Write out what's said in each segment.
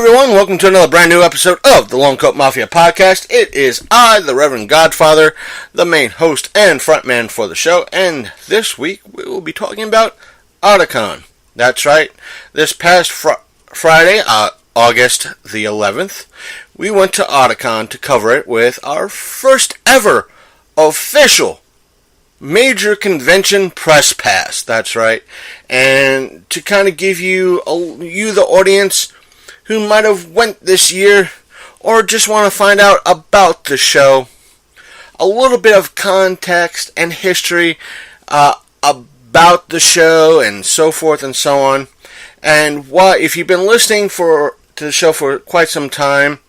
everyone, welcome to another brand new episode of the Lone Coat Mafia Podcast. It is I, the Reverend Godfather, the main host and frontman for the show, and this week we will be talking about Otakon. That's right, this past Friday, August the 11th, we went to Otakon to cover it with our first ever official major convention press pass. That's right. And to kind of give you, the audience who might have went this year or just want to find out about the show, a little bit of context and history about the show and so forth and so on. And if you've been listening to the show for quite some time,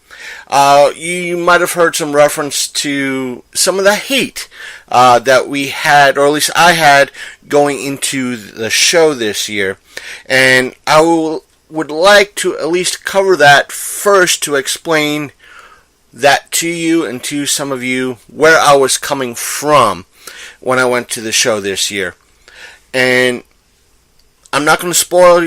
you might have heard some reference to some of the hate that we had, or at least I had, going into the show this year. And I would like to at least cover that first to explain that to you and to some of you where I was coming from when I went to the show this year. And I'm not going to spoil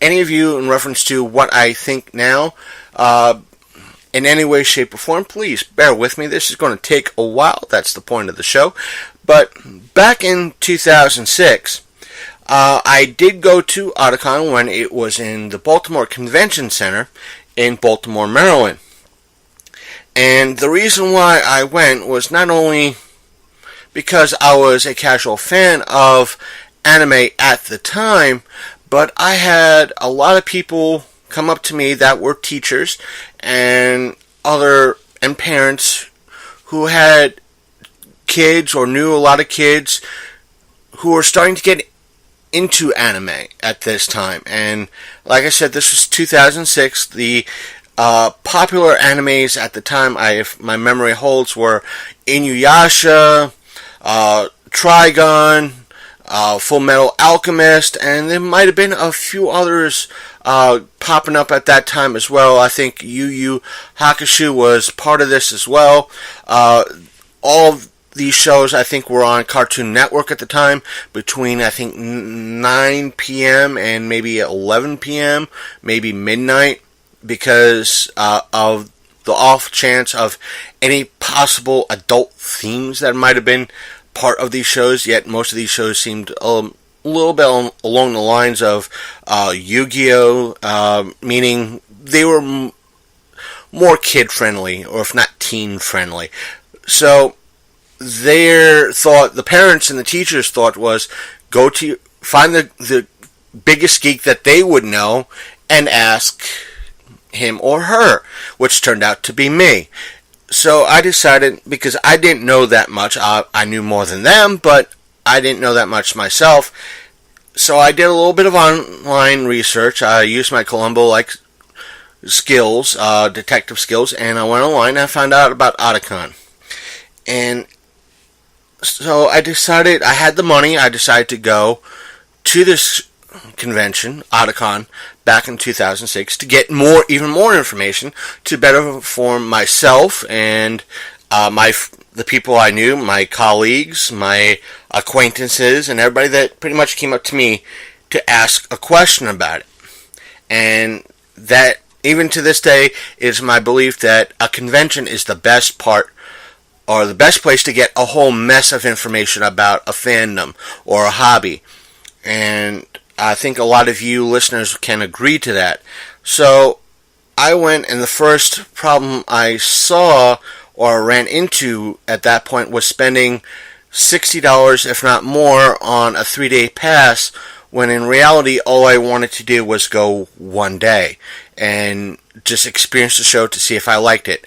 any of you in reference to what I think now. In any way, shape, or form, please bear with me. This is going to take a while. That's the point of the show. But back in 2006, I did go to Otakon when it was in the Baltimore Convention Center in Baltimore, Maryland. And the reason why I went was not only because I was a casual fan of anime at the time, but I had a lot of people come up to me that were teachers and parents who had kids or knew a lot of kids who were starting to get into anime at this time. And like I said, this was 2006. The popular animes at the time, if my memory holds, were Inuyasha, Trigun, Full Metal Alchemist, and there might have been a few others popping up at that time as well. I think Yu Yu Hakusho was part of this as well. All of these shows, I think, were on Cartoon Network at the time, between, I think, 9 p.m. and maybe 11 p.m., maybe midnight, because of the off chance of any possible adult themes that might have been part of these shows. Yet most of these shows seemed a little bit along the lines of Yu-Gi-Oh, meaning they were more kid-friendly, or if not teen-friendly. So the parents and the teachers thought was, find the biggest geek that they would know and ask him or her, which turned out to be me. So I decided, because I didn't know that much, I knew more than them, but I didn't know that much myself. So I did a little bit of online research. I used my Columbo-like skills, detective skills, and I went online and I found out about Otakon. And so I had the money, I decided to go to this convention, Otakon, back in 2006, to get even more information, to better inform myself and the people I knew, my colleagues, my acquaintances, and everybody that pretty much came up to me to ask a question about it. And that, even to this day, is my belief that a convention is the best part, or the best place to get a whole mess of information about a fandom or a hobby. And I think a lot of you listeners can agree to that. So I went, and the first problem I saw or ran into at that point was spending $60, if not more, on a 3-day pass, when in reality all I wanted to do was go one day and just experience the show to see if I liked it,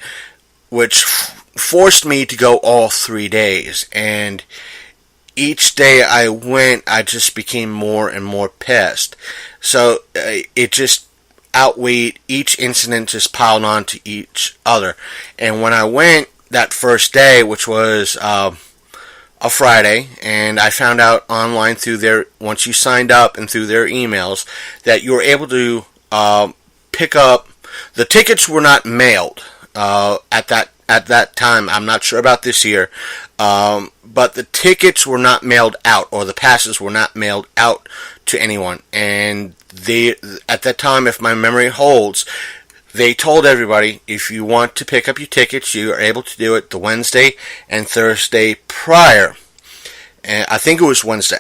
which forced me to go all 3 days. And each day I went, I just became more and more pissed. So it just outweighed, each incident just piled on to each other. And when I went that first day, which was a Friday, and I found out online once you signed up and through their emails, that you were able to pick up, the tickets were not mailed. at that time. I'm not sure about this year, but the tickets were not mailed out, or the passes were not mailed out to anyone. And they, at that time, if my memory holds, they told everybody, if you want to pick up your tickets, you are able to do it the Wednesday and Thursday prior. And I think it was Wednesday.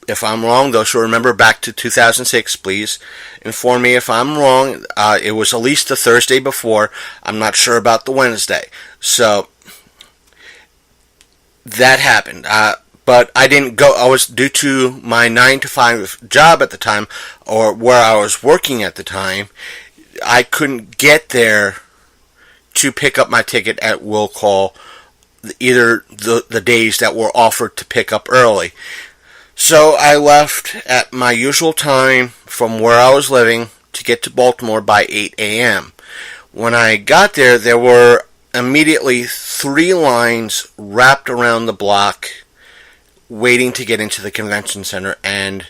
If I'm wrong, those who remember back to 2006, please inform me if I'm wrong. It was at least the Thursday before. I'm not sure about the Wednesday. So, that happened. But I didn't go. I was, due to my 9 to 5 job at the time, or where I was working at the time, I couldn't get there to pick up my ticket at will call either the days that were offered to pick up early. So I left at my usual time from where I was living to get to Baltimore by 8 a.m. When I got there, there were immediately 3 lines wrapped around the block waiting to get into the convention center. And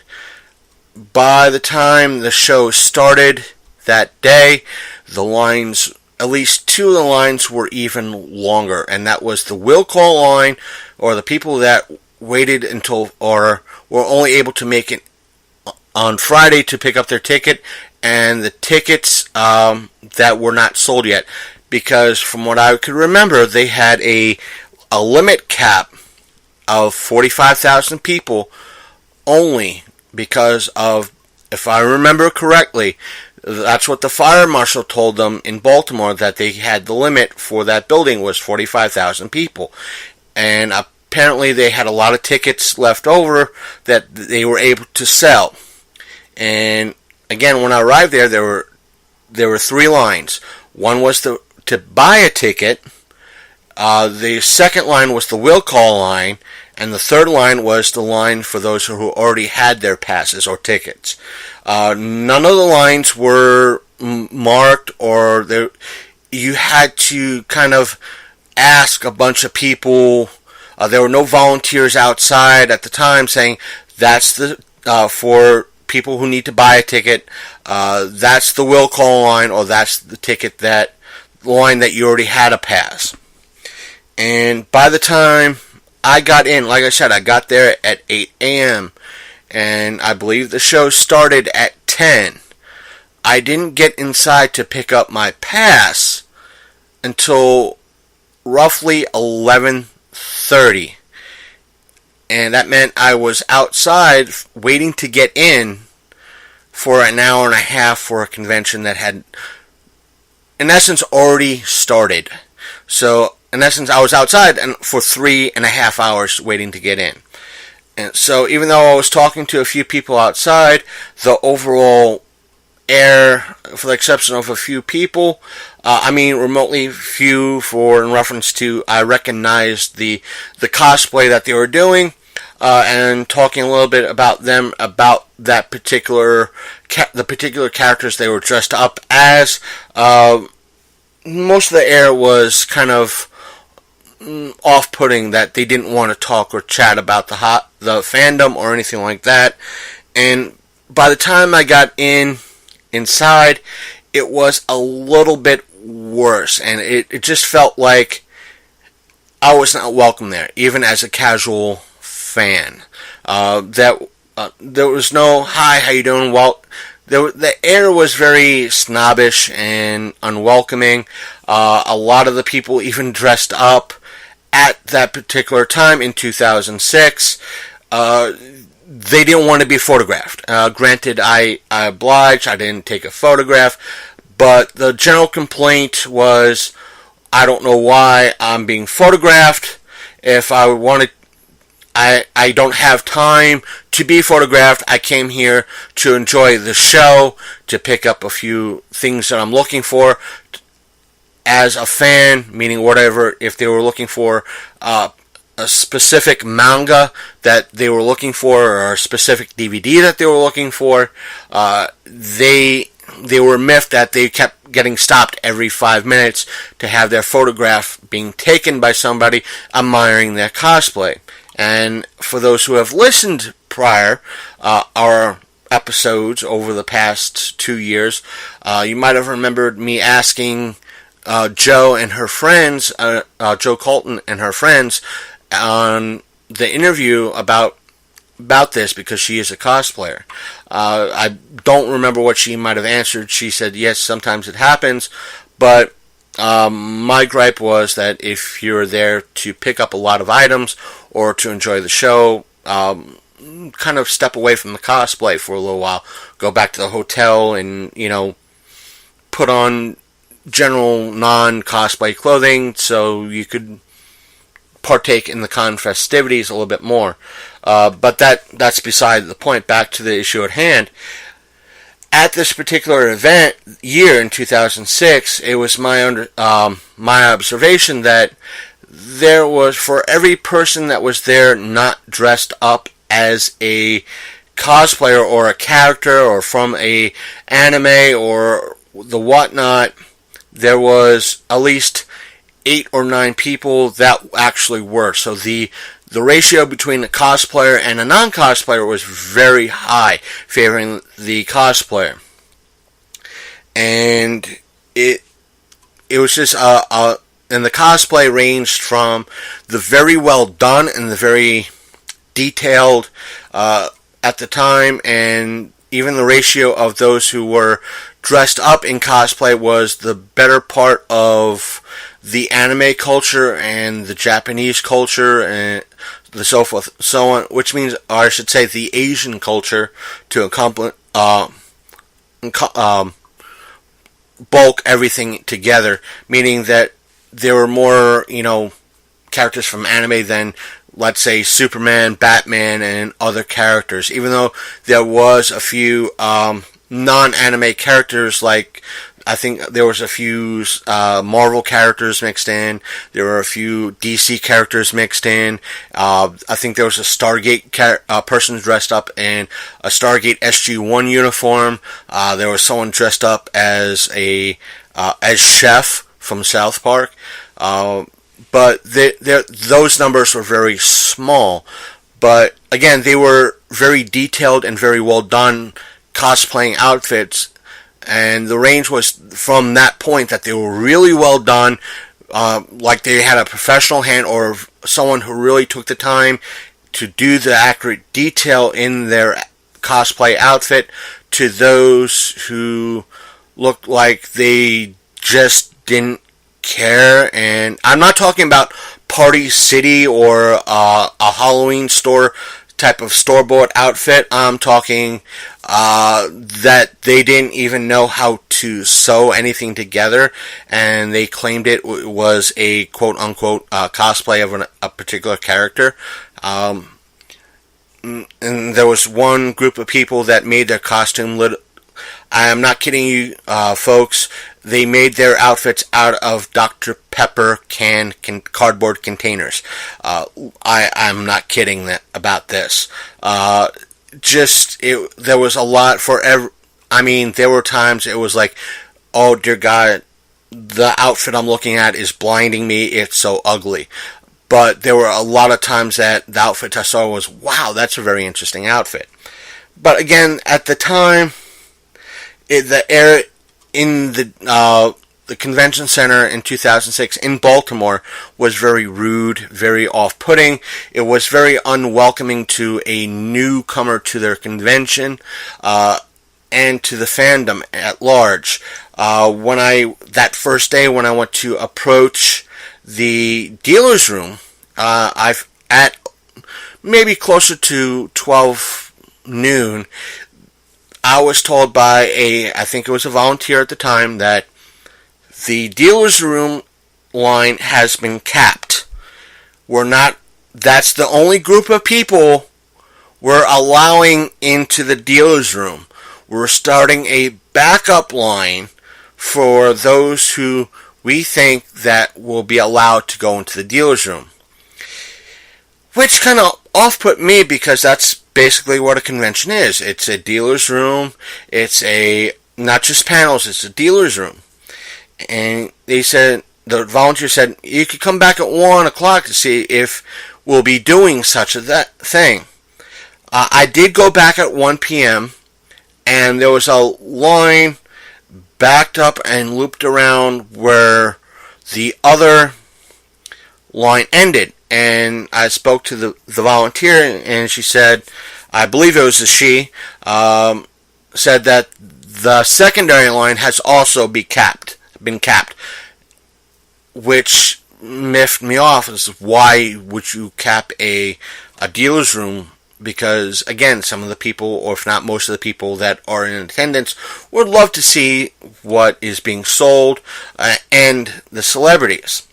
by the time the show started that day, the lines, at least 2 of the lines, were even longer. And that was the will call line, or the people that waited until, or were only able to make it on Friday to pick up their ticket, and the tickets that were not sold yet. Because from what I could remember, they had a limit cap of 45,000 people only, because of, if I remember correctly, that's what the fire marshal told them in Baltimore, that they had the limit for that building was 45,000 people. And apparently they had a lot of tickets left over that they were able to sell. And again, when I arrived there, there were 3 lines. One was to buy a ticket. The second line was the will call line, and the third line was the line for those who already had their passes or tickets. None of the lines were marked, or you had to kind of ask a bunch of people. There were no volunteers outside at the time saying, that's the for people who need to buy a ticket, that's the will call line, or that's the ticket line that you already had a pass. And by the time I got in, like I said, I got there at 8 a.m. and I believe the show started at 10. I didn't get inside to pick up my pass until roughly 11:30. And that meant I was outside waiting to get in for an hour and a half for a convention that had, in essence, already started. So, in essence, I was outside and for 3.5 hours waiting to get in. And so, even though I was talking to a few people outside, the overall air, for the exception of a few people, remotely few, in reference to, I recognized the cosplay that they were doing, and talking a little bit about them, about that particular, the particular characters they were dressed up as. Most of the air was kind of off-putting, that they didn't want to talk or chat about the fandom or anything like that. And by the time I got inside, it was a little bit worse, and it just felt like I was not welcome there, even as a casual fan. There was no, hi, how you doing? Well, the air was very snobbish and unwelcoming. A lot of the people even dressed up at that particular time in 2006. They didn't want to be photographed. Granted, I obliged. I didn't take a photograph. But the general complaint was, I don't know why I'm being photographed. If I wanted, I don't have time to be photographed. I came here to enjoy the show, to pick up a few things that I'm looking for. As a fan, meaning whatever, if they were looking for a specific manga that they were looking for, or a specific DVD that they were looking for, they were miffed that they kept getting stopped every 5 minutes to have their photograph being taken by somebody admiring their cosplay. And for those who have listened prior, our episodes over the past 2 years, you might have remembered me asking Joe and her friends, Joe Colton and her friends, on the interview about this, because she is a cosplayer. I don't remember what she might have answered. She said, yes, sometimes it happens, but my gripe was that if you're there to pick up a lot of items or to enjoy the show, kind of step away from the cosplay for a little while. Go back to the hotel and, put on general non-cosplay clothing so you could partake in the con festivities a little bit more. But that's beside the point. Back to the issue at hand. At this particular event year in 2006, it was my observation that there was, for every person that was there not dressed up as a cosplayer or a character or from a anime or the whatnot, there was at least 8 or 9 people that actually were. So the ratio between a cosplayer and a non-cosplayer was very high, favoring the cosplayer. And it was just and the cosplay ranged from the very well done and the very detailed at the time, and even the ratio of those who were dressed up in cosplay was the better part of the anime culture and the Japanese culture and the so forth, so on, which means, or I should say, the Asian culture, to bulk everything together, meaning that there were more, characters from anime than, let's say, Superman, Batman, and other characters. Even though there was a few non-anime characters, like I think there was a few Marvel characters mixed in. There were a few DC characters mixed in. I think there was a Stargate person dressed up in a Stargate SG-1 uniform. There was someone dressed up as as Chef from South Park. But those numbers were very small. But again, they were very detailed and very well done cosplaying outfits. And the range was from that point that they were really well done, like they had a professional hand or someone who really took the time to do the accurate detail in their cosplay outfit, to those who looked like they just didn't care. And I'm not talking about Party City or a Halloween store type of store-bought outfit. I'm talking that they didn't even know how to sew anything together, and they claimed it was a quote-unquote cosplay of a particular character. And there was one group of people that made their costume I am not kidding you, folks. They made their outfits out of Dr. Pepper cardboard containers. I'm not kidding about this. There was a lot for there were times it was like, oh dear God, the outfit I'm looking at is blinding me. It's so ugly. But there were a lot of times that the outfit I saw was, wow, that's a very interesting outfit. But again, at the time, the convention center in 2006 in Baltimore was very rude, very off-putting. It was very unwelcoming to a newcomer to their convention and to the fandom at large. That first day when I went to approach the dealer's room, at maybe closer to 12 noon, I was told by I think it was a volunteer at the time, that the dealer's room line has been capped. That's the only group of people we're allowing into the dealer's room. We're starting a backup line for those who we think that will be allowed to go into the dealer's room. Which kind of off-put me, because that's basically what a convention is. It's a dealer's room. It's not just panels, it's a dealer's room. And the volunteer said, you could come back at 1 o'clock to see if we'll be doing such a thing. I did go back at 1 p.m., and there was a line backed up and looped around where the other line ended. And I spoke to the volunteer, and she said, I believe it was a she, said that the secondary line has also been capped, which miffed me off. Is why would you cap a dealer's room? Because, again, some of the people, or if not most of the people that are in attendance, would love to see what is being sold and the celebrities.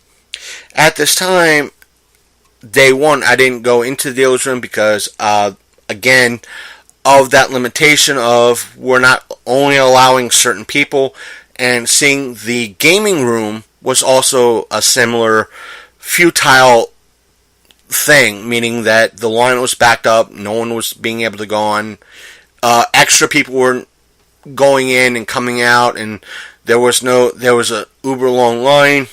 At this time, day one, I didn't go into the dealer's room because, again, of that limitation of we're not only allowing certain people, and seeing the gaming room was also a similar futile thing, meaning that the line was backed up, no one was being able to go on, extra people were going in and coming out, and there was a uber long line.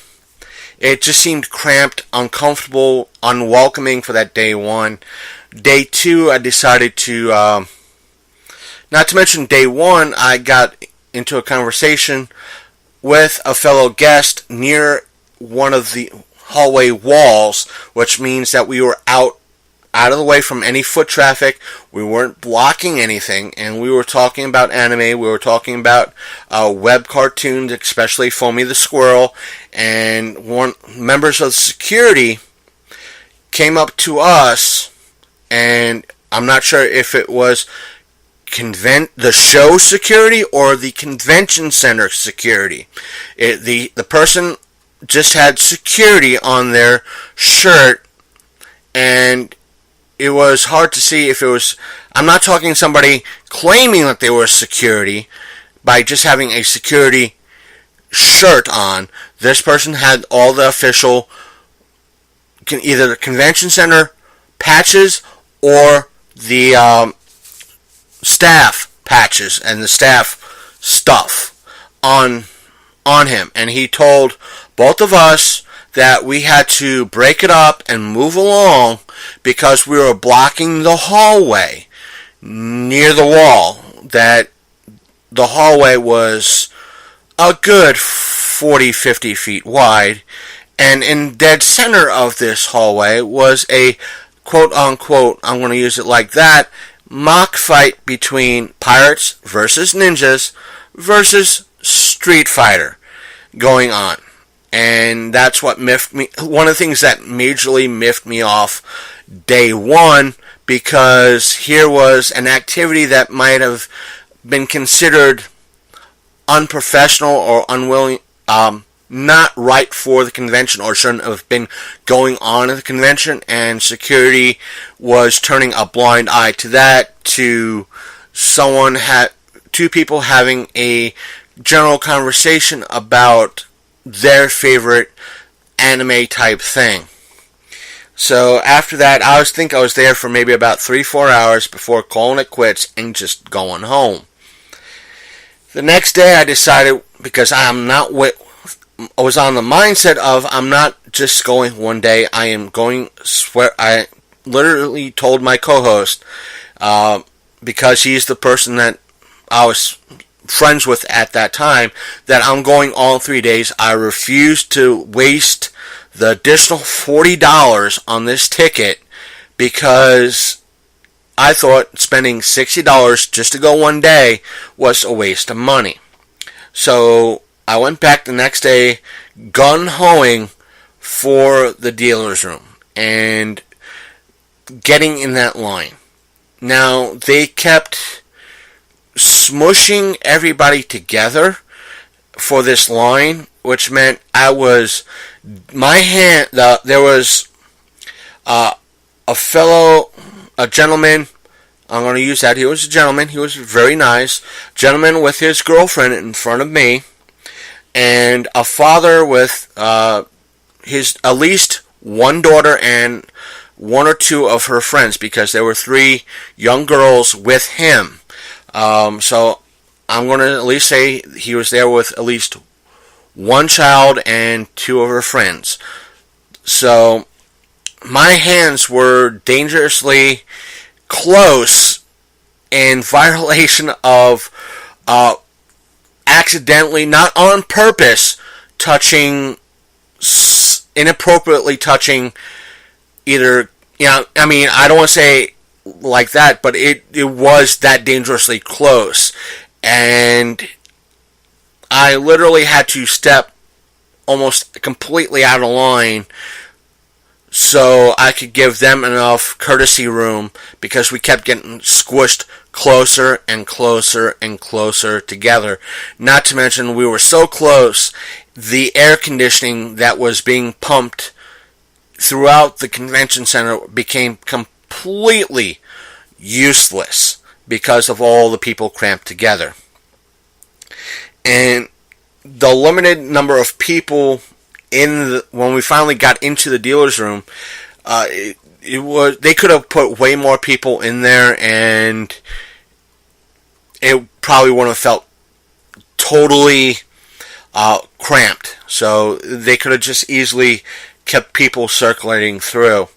It just seemed cramped, uncomfortable, unwelcoming for that day one. Day two, I decided to, not to mention day one, I got into a conversation with a fellow guest near one of the hallway walls, which means that we were out of the way from any foot traffic. We weren't blocking anything, and we were talking about anime. We were talking about web cartoons, especially Foamy the Squirrel. And members of security came up to us, and I'm not sure if it was the show security or the convention center security. The person just had security on their shirt, and it was hard to see if it was. I'm not talking somebody claiming that they were security by just having a security shirt on. This person had all the official, either the convention center patches or the staff patches and the staff stuff on him. And he told both of us that we had to break it up and move along because we were blocking the hallway near the wall. That the hallway was a good 40-50 feet wide, and in dead center of this hallway was a quote-unquote, I'm going to use it like that, mock fight between pirates versus ninjas versus Street Fighter going on. And that's what miffed me. One of the things that majorly miffed me off day one, because here was an activity that might have been considered unprofessional or unwilling, not right for the convention, or shouldn't have been going on at the convention, and security was turning a blind eye to that, to two people having a general conversation about their favorite anime type thing. So after that, I was there for maybe about 3-4 hours before calling it quits and just going home. The next day I decided, because I was on the mindset of I'm not just going one day, I am going, I literally told my co-host, because he's the person that I was friends with at that time, that I'm going all 3 days. I refuse to waste the additional $40 on this ticket, because I thought spending $60 just to go one day was a waste of money. So I went back the next day gun-hoing for the dealer's room and getting in that line. Now, they kept smushing everybody together for this line, which meant there was a gentleman, I'm going to use that, he was a gentleman, he was very nice, gentleman with his girlfriend in front of me, and a father with his at least one daughter and one or two of her friends, because there were 3 young girls with him. So I'm going to at least say he was there with at least one child and 2 of her friends. So my hands were dangerously close in violation of accidentally, not on purpose, inappropriately touching either, I mean, I don't want to say like that, but it was that dangerously close. And I literally had to step almost completely out of line so I could give them enough courtesy room, because we kept getting squished closer and closer and closer together. Not to mention, we were so close, the air conditioning that was being pumped throughout the convention center became completely useless because of all the people cramped together. And the limited number of people when we finally got into the dealer's room, they could have put way more people in there, and it probably wouldn't have felt totally cramped. So they could have just easily kept people circulating through.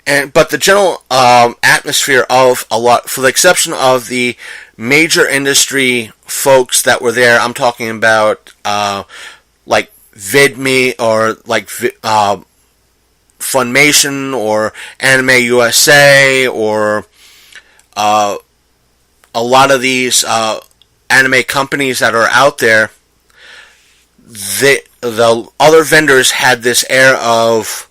But the general atmosphere of a lot, for the exception of the major industry folks that were there, I'm talking about like VidMe or like Funimation or Anime USA or a lot of these anime companies that are out there. The other vendors had this air of,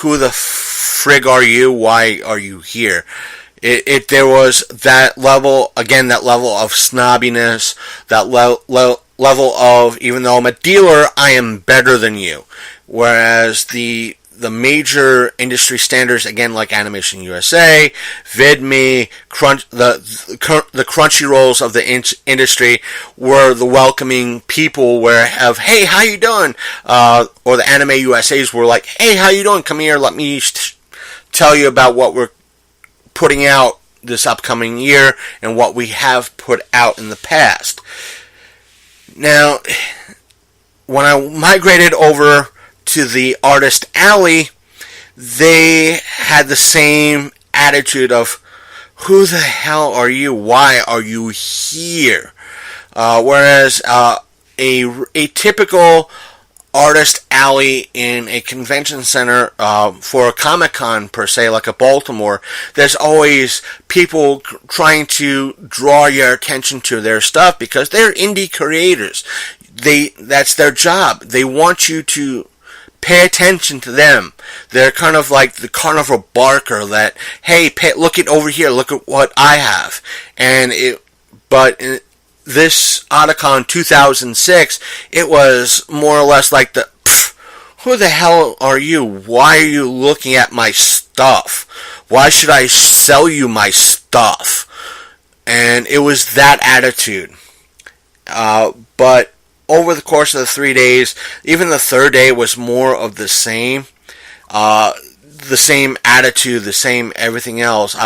who the frig are you? Why are you here? There was that level, again, that level of snobbiness, that level of, even though I'm a dealer, I am better than you. Whereas the major industry standards, again, like Animation USA, VidMe, the Crunchyrolls of the industry, were the welcoming people hey, how you doing? Or the Anime USAs were like, hey, how you doing? Come here, let me tell you about what we're putting out this upcoming year and what we have put out in the past. Now, when I migrated over to the Artist Alley, they had the same attitude of, who the hell are you? Why are you here? Whereas a typical Artist Alley in a convention center for a Comic-Con per se, like a Baltimore, there's always people trying to draw your attention to their stuff because they're indie creators. That's their job. They want you to pay attention to them. They're kind of like the carnival barker that, hey, look at over here, look at what I have. But in this Otakon 2006, it was more or less like who the hell are you? Why are you looking at my stuff? Why should I sell you my stuff? And it was that attitude. But over the course of the 3 days, even the third day was more of the same. The same attitude, the same everything else.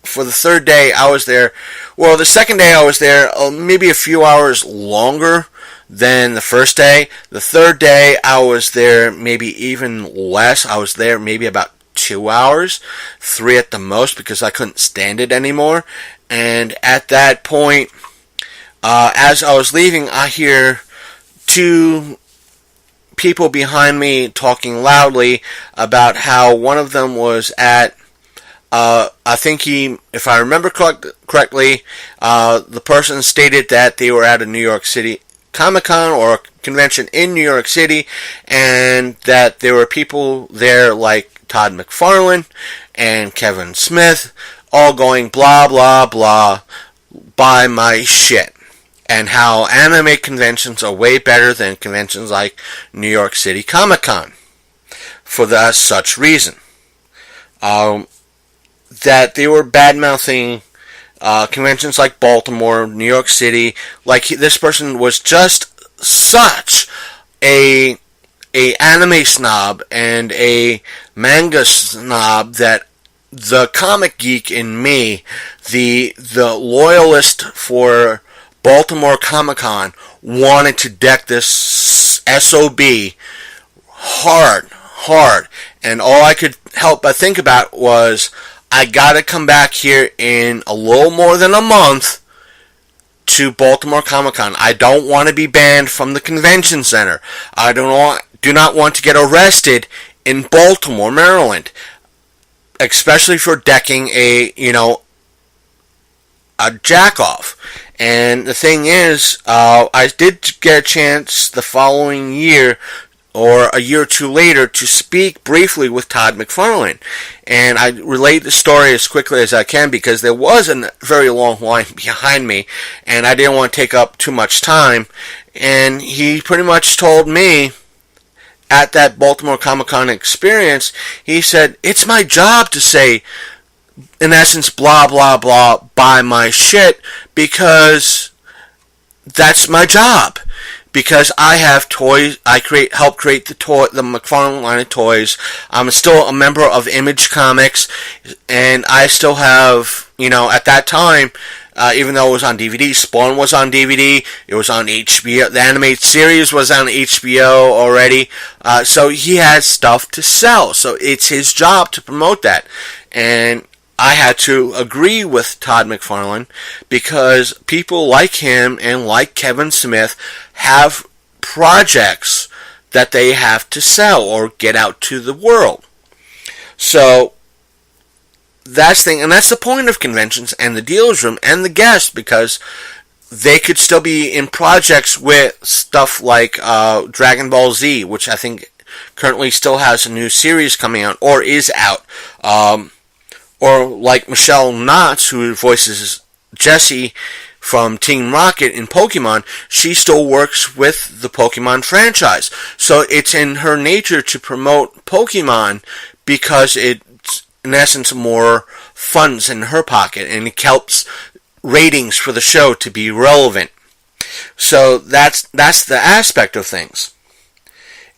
For the third day, I was there. Well, the second day I was there maybe a few hours longer than the first day. The third day I was there maybe even less. I was there maybe about 2 hours, 3 at the most, because I couldn't stand it anymore. And at that point, as I was leaving, I hear 2 people behind me talking loudly about how one of them was at, I think if I remember correctly, the person stated that they were at a New York City Comic-Con or a convention in New York City, and that there were people there like Todd McFarlane and Kevin Smith, all going blah blah blah, buy my shit. And how anime conventions are way better than conventions like New York City Comic-Con for such reason. That they were bad-mouthing conventions like Baltimore, New York City. Like, this person was just such a anime snob and a manga snob that the comic geek in me, the loyalist for Baltimore Comic-Con, wanted to deck this SOB hard, and all I could help but think about was, I gotta come back here in a little more than a month to Baltimore Comic-Con. I don't want to be banned from the convention center. I do not want to get arrested in Baltimore, Maryland, especially for decking a jack-off. And the thing is, I did get a chance the following year, or a year or two later, to speak briefly with Todd McFarlane. And I relate the story as quickly as I can because there was a very long line behind me, and I didn't want to take up too much time. And he pretty much told me, at that Baltimore Comic-Con experience, he said, it's my job to say, in essence, blah, blah, blah, buy my shit, because that's my job. Because I have toys, help create the McFarlane line of toys. I'm still a member of Image Comics, and I still have, at that time, even though it was on DVD, Spawn was on DVD, it was on HBO, the animated series was on HBO already, so he had stuff to sell, so it's his job to promote that. And I had to agree with Todd McFarlane because people like him and like Kevin Smith have projects that they have to sell or get out to the world. So that's the thing, and that's the point of conventions and the dealer's room and the guests, because they could still be in projects with stuff like Dragon Ball Z, which I think currently still has a new series coming out or is out. Or like Michelle Knotts, who voices Jessie from Team Rocket in Pokemon, she still works with the Pokemon franchise. So it's in her nature to promote Pokemon because it's, in essence, more funds in her pocket, and it helps ratings for the show to be relevant. So that's the aspect of things.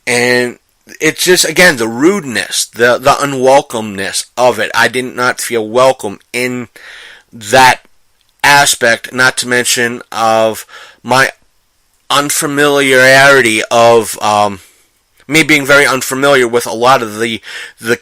And it's just, again, the rudeness, the unwelcomeness of it. I did not feel welcome in that aspect, not to mention of my unfamiliarity of me being very unfamiliar with a lot of the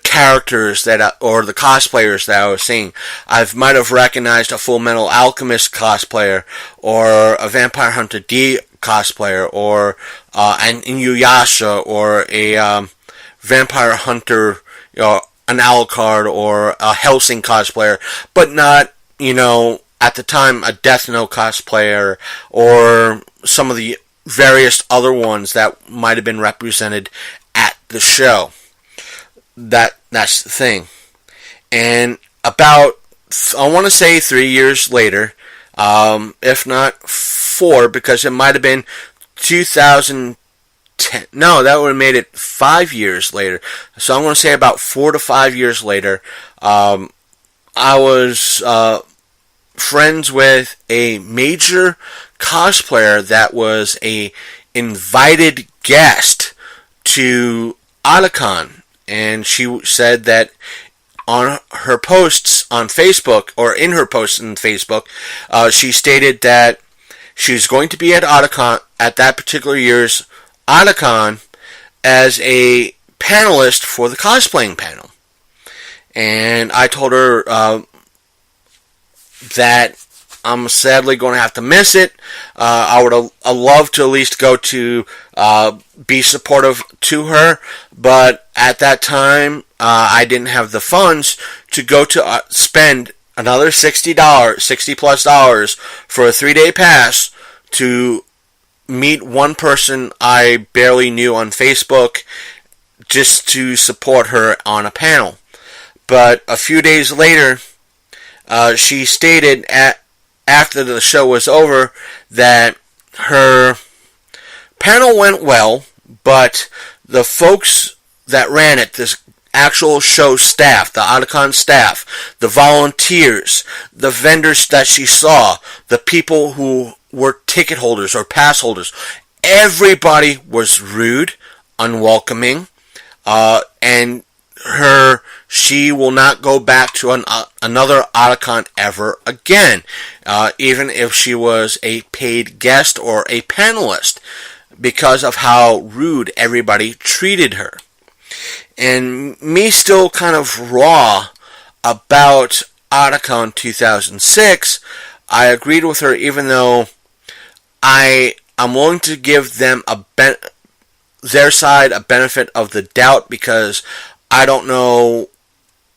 characters or the cosplayers that I was seeing. I might have recognized a Full Metal Alchemist cosplayer, or a Vampire Hunter D cosplayer, or an Inuyasha, or a Vampire Hunter, an Alucard, or a Hellsing cosplayer, but not, at the time, a Death Note cosplayer, or some of the various other ones that might have been represented at the show. That's the thing. And about, I want to say 3 years later, if not 4, because it might have been 2010. No, that would have made it 5 years later. So I'm going to say about 4 to 5 years later, I was friends with a major cosplayer that was a invited guest to Otakon, and she said that on her posts on Facebook, or in her posts on Facebook, she stated that she was going to be at Otakon, at that particular year's Otakon, as a panelist for the cosplaying panel. And I told her that I'm sadly going to have to miss it. I would love to at least go to be supportive to her, but at that time I didn't have the funds to go to spend another $60 plus for a 3-day pass to meet one person I barely knew on Facebook just to support her on a panel. But a few days later, she stated after the show was over that her panel went well, but the folks that ran it, this actual show staff, the Otakon staff, the volunteers, the vendors that she saw, the people who were ticket holders or pass holders, everybody was rude, unwelcoming, and she will not go back to another Otakon ever again, even if she was a paid guest or a panelist, because of how rude everybody treated her. And me still kind of raw about Otakon 2006, I agreed with her, even though I'm willing to give them their side a benefit of the doubt, because I don't know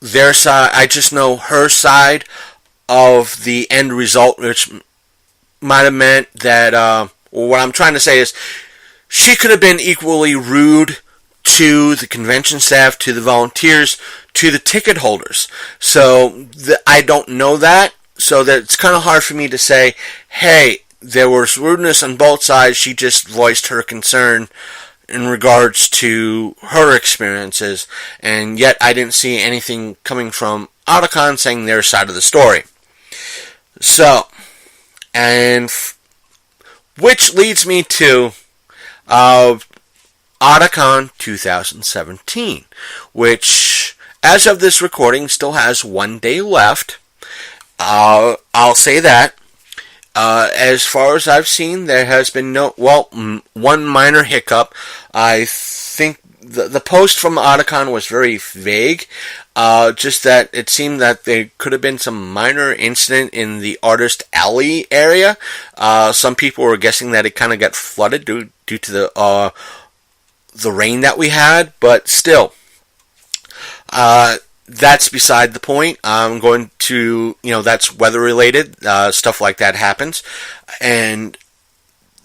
their side. I just know her side of the end result, which might have meant that. What I'm trying to say is, she could have been equally rude to the convention staff, to the volunteers, to the ticket holders. So I don't know that. So that it's kind of hard for me to say, hey, there was rudeness on both sides. She just voiced her concern in regards to her experiences, and yet I didn't see anything coming from Otakon saying their side of the story. So, and which leads me to Otakon 2017, which, as of this recording, still has 1 day left. I'll say that. As far as I've seen, there has been one minor hiccup. I think the post from Otakon was very vague. Just that it seemed that there could have been some minor incident in the Artist Alley area. Some people were guessing that it kind of got flooded due to the rain that we had, but still. That's beside the point. I'm going to, that's weather related. Stuff like that happens. And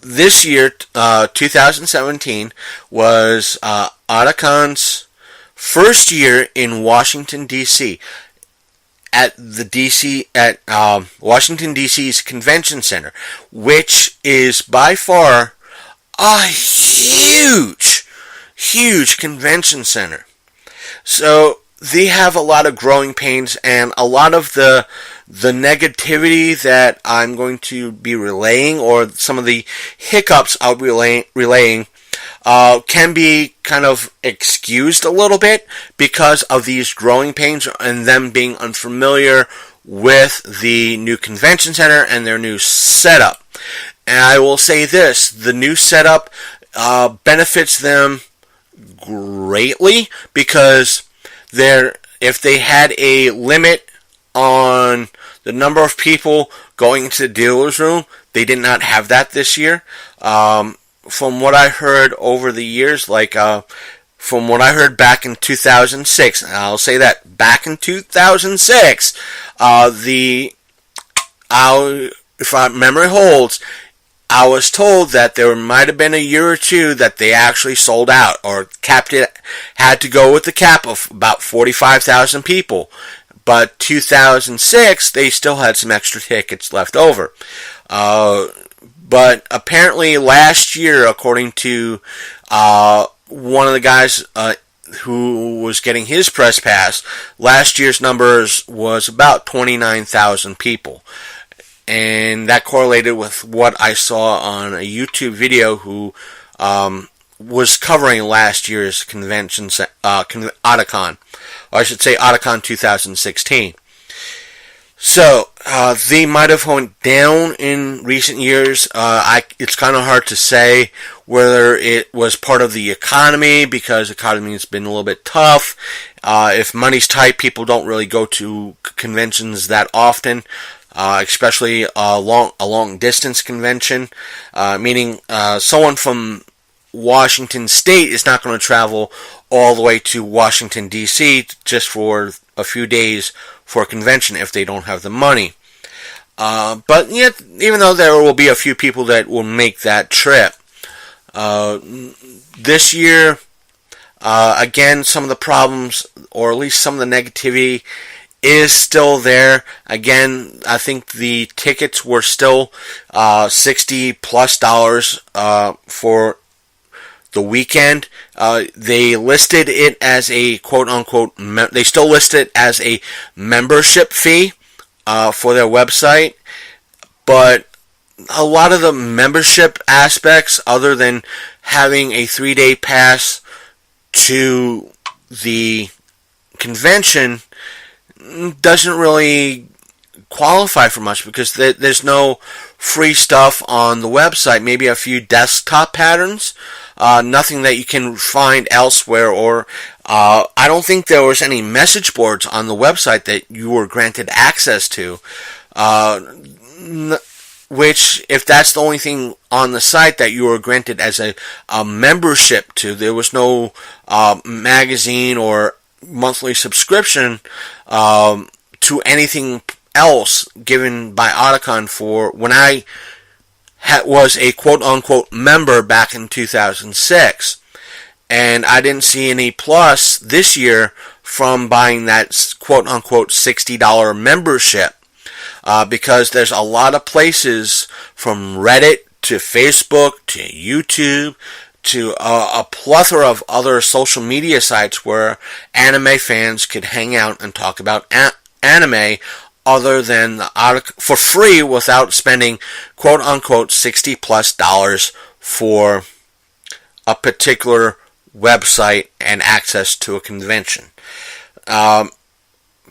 this year, 2017, was Otakon's first year in Washington D.C. at Washington D.C.'s convention center, which is by far a huge convention center. So they have a lot of growing pains, and a lot of the negativity that I'm going to be relaying, or some of the hiccups I'll be relaying, can be kind of excused a little bit because of these growing pains and them being unfamiliar with the new convention center and their new setup. And I will say this, the new setup benefits them greatly, because if they had a limit on the number of people going into the dealer's room, they did not have that this year. From what I heard over the years, from what I heard back in 2006, and I'll say that, back in 2006, if my memory holds, I was told that there might have been a year or two that they actually sold out, or had to go with the cap of about 45,000 people. But 2006, they still had some extra tickets left over. But apparently last year, according to one of the guys who was getting his press pass, last year's numbers was about 29,000 people. And that correlated with what I saw on a YouTube video who was covering last year's convention, Otakon. Or I should say Otakon 2016. So, they might have went down in recent years. It's kind of hard to say whether it was part of the economy, because the economy has been a little bit tough. If money's tight, people don't really go to conventions that often. Especially a long distance convention, meaning someone from Washington State is not going to travel all the way to Washington D.C. just for a few days for a convention if they don't have the money. But yet, even though there will be a few people that will make that trip, this year, again, some of the problems, or at least some of the negativity, is still there. Again, I think the tickets were still $60+ for the weekend. They listed it as a quote-unquote, they still list it as a membership fee for their website, but a lot of the membership aspects, other than having a 3-day pass to the convention, doesn't really qualify for much, because there's no free stuff on the website. Maybe a few desktop patterns, nothing that you can find elsewhere, or I don't think there was any message boards on the website that you were granted access to. which, if that's the only thing on the site that you were granted as a membership to, there was no magazine or monthly subscription to anything else given by Otakon for when I was a quote-unquote member back in 2006. And I didn't see any plus this year from buying that quote-unquote $60 membership. Because there's a lot of places from Reddit to Facebook to YouTube to a plethora of other social media sites where anime fans could hang out and talk about anime other than for free without spending quote-unquote $60+ for a particular website and access to a convention.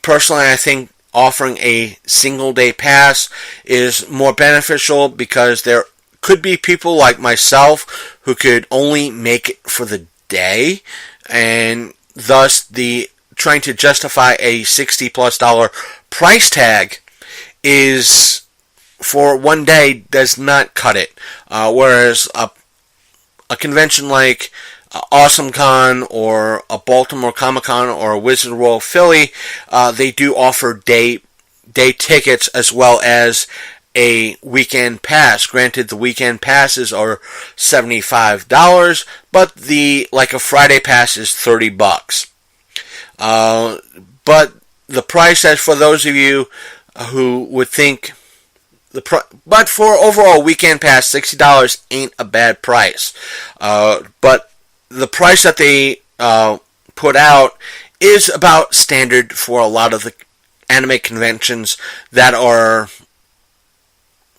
Personally, I think offering a single day pass is more beneficial because there could be people like myself who could only make it for the day, and thus the trying to justify a $60+ price tag is for one day does not cut it. Whereas a convention like AwesomeCon or a Baltimore Comic Con or a Wizard World Philly, they do offer day tickets as well as a weekend pass. Granted, the weekend passes are $75, but like a Friday pass is $30. But the price, as for those of you who would think but for overall weekend pass, $60 ain't a bad price. But the price that they put out is about standard for a lot of the anime conventions that are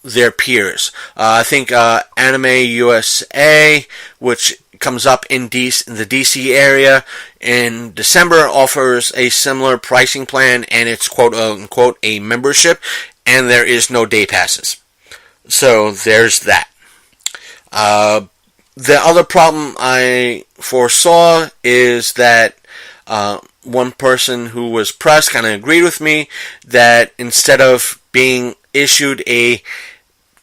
their peers. I think Anime USA, which comes up in the DC area in December, offers a similar pricing plan, and it's quote-unquote a membership, and there is no day passes. So there's that. The other problem I foresaw is that one person who was press kind of agreed with me that instead of being issued a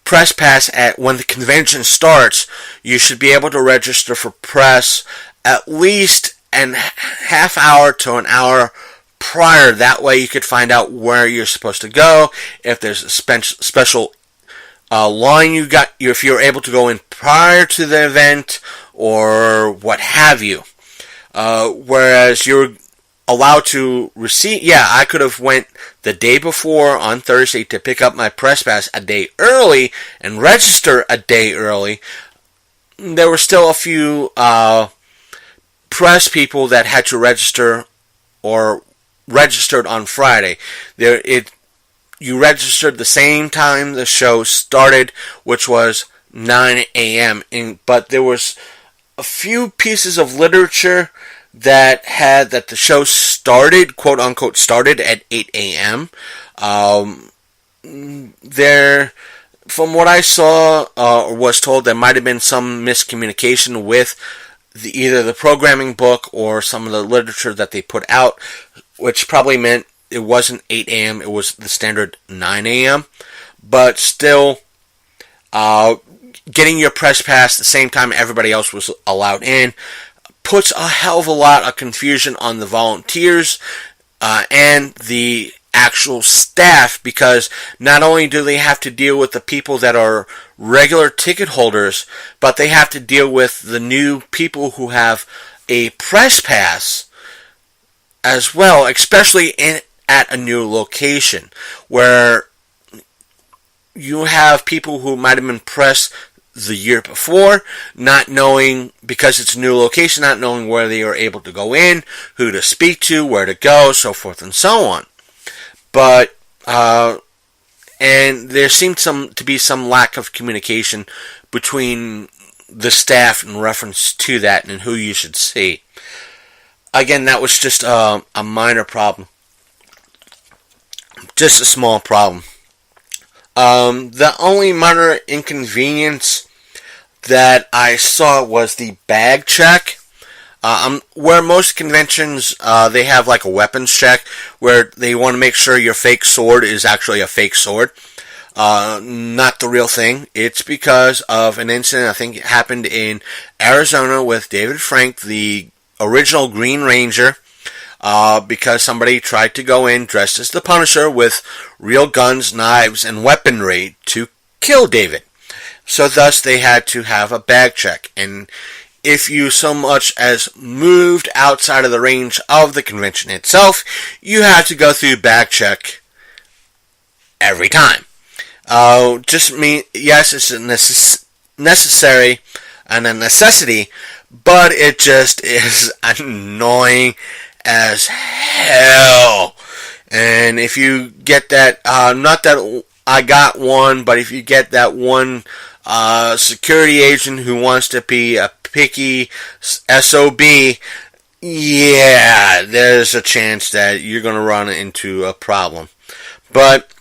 press pass at when the convention starts, you should be able to register for press at least a half hour to an hour prior. That way you could find out where you're supposed to go, if there's a special line if you're able to go in prior to the event, or what have you. Whereas you're allowed to receive, I could have went the day before on Thursday to pick up my press pass a day early and register a day early. There were still a few press people that had to register or registered on Friday. You registered the same time the show started, which was 9 a.m. But there was a few pieces of literature that had that the show started, quote unquote, started at 8 a.m. There, from what I saw or was told, there might have been some miscommunication with either the programming book or some of the literature that they put out, which probably meant it wasn't 8 a.m., it was the standard 9 a.m. But still, getting your press pass the same time everybody else was allowed in puts a hell of a lot of confusion on the volunteers and the actual staff, because not only do they have to deal with the people that are regular ticket holders, but they have to deal with the new people who have a press pass as well, especially at a new location, where you have people who might have been pressed the year before, not knowing, because it's a new location, not knowing where they are able to go in, who to speak to, where to go, so forth and so on. But, and there seemed to be some lack of communication between the staff in reference to that and who you should see. Again, that was just a minor problem. Just a small problem. The only minor inconvenience that I saw was the bag check. Where most conventions, they have like a weapons check where they want to make sure your fake sword is actually a fake sword. not the real thing. It's because of an incident I think it happened in Arizona with David Frank, the original Green Ranger, because somebody tried to go in dressed as the Punisher with real guns, knives, and weaponry to kill David. So thus they had to have a bag check. And if you so much as moved outside of the range of the convention itself, you had to go through bag check every time. Yes, it's a necessary and a necessity, but it just is annoying as hell. And if you get that, not that I got one, but if you get that one security agent who wants to be a picky SOB, yeah, there's a chance that you're going to run into a problem. But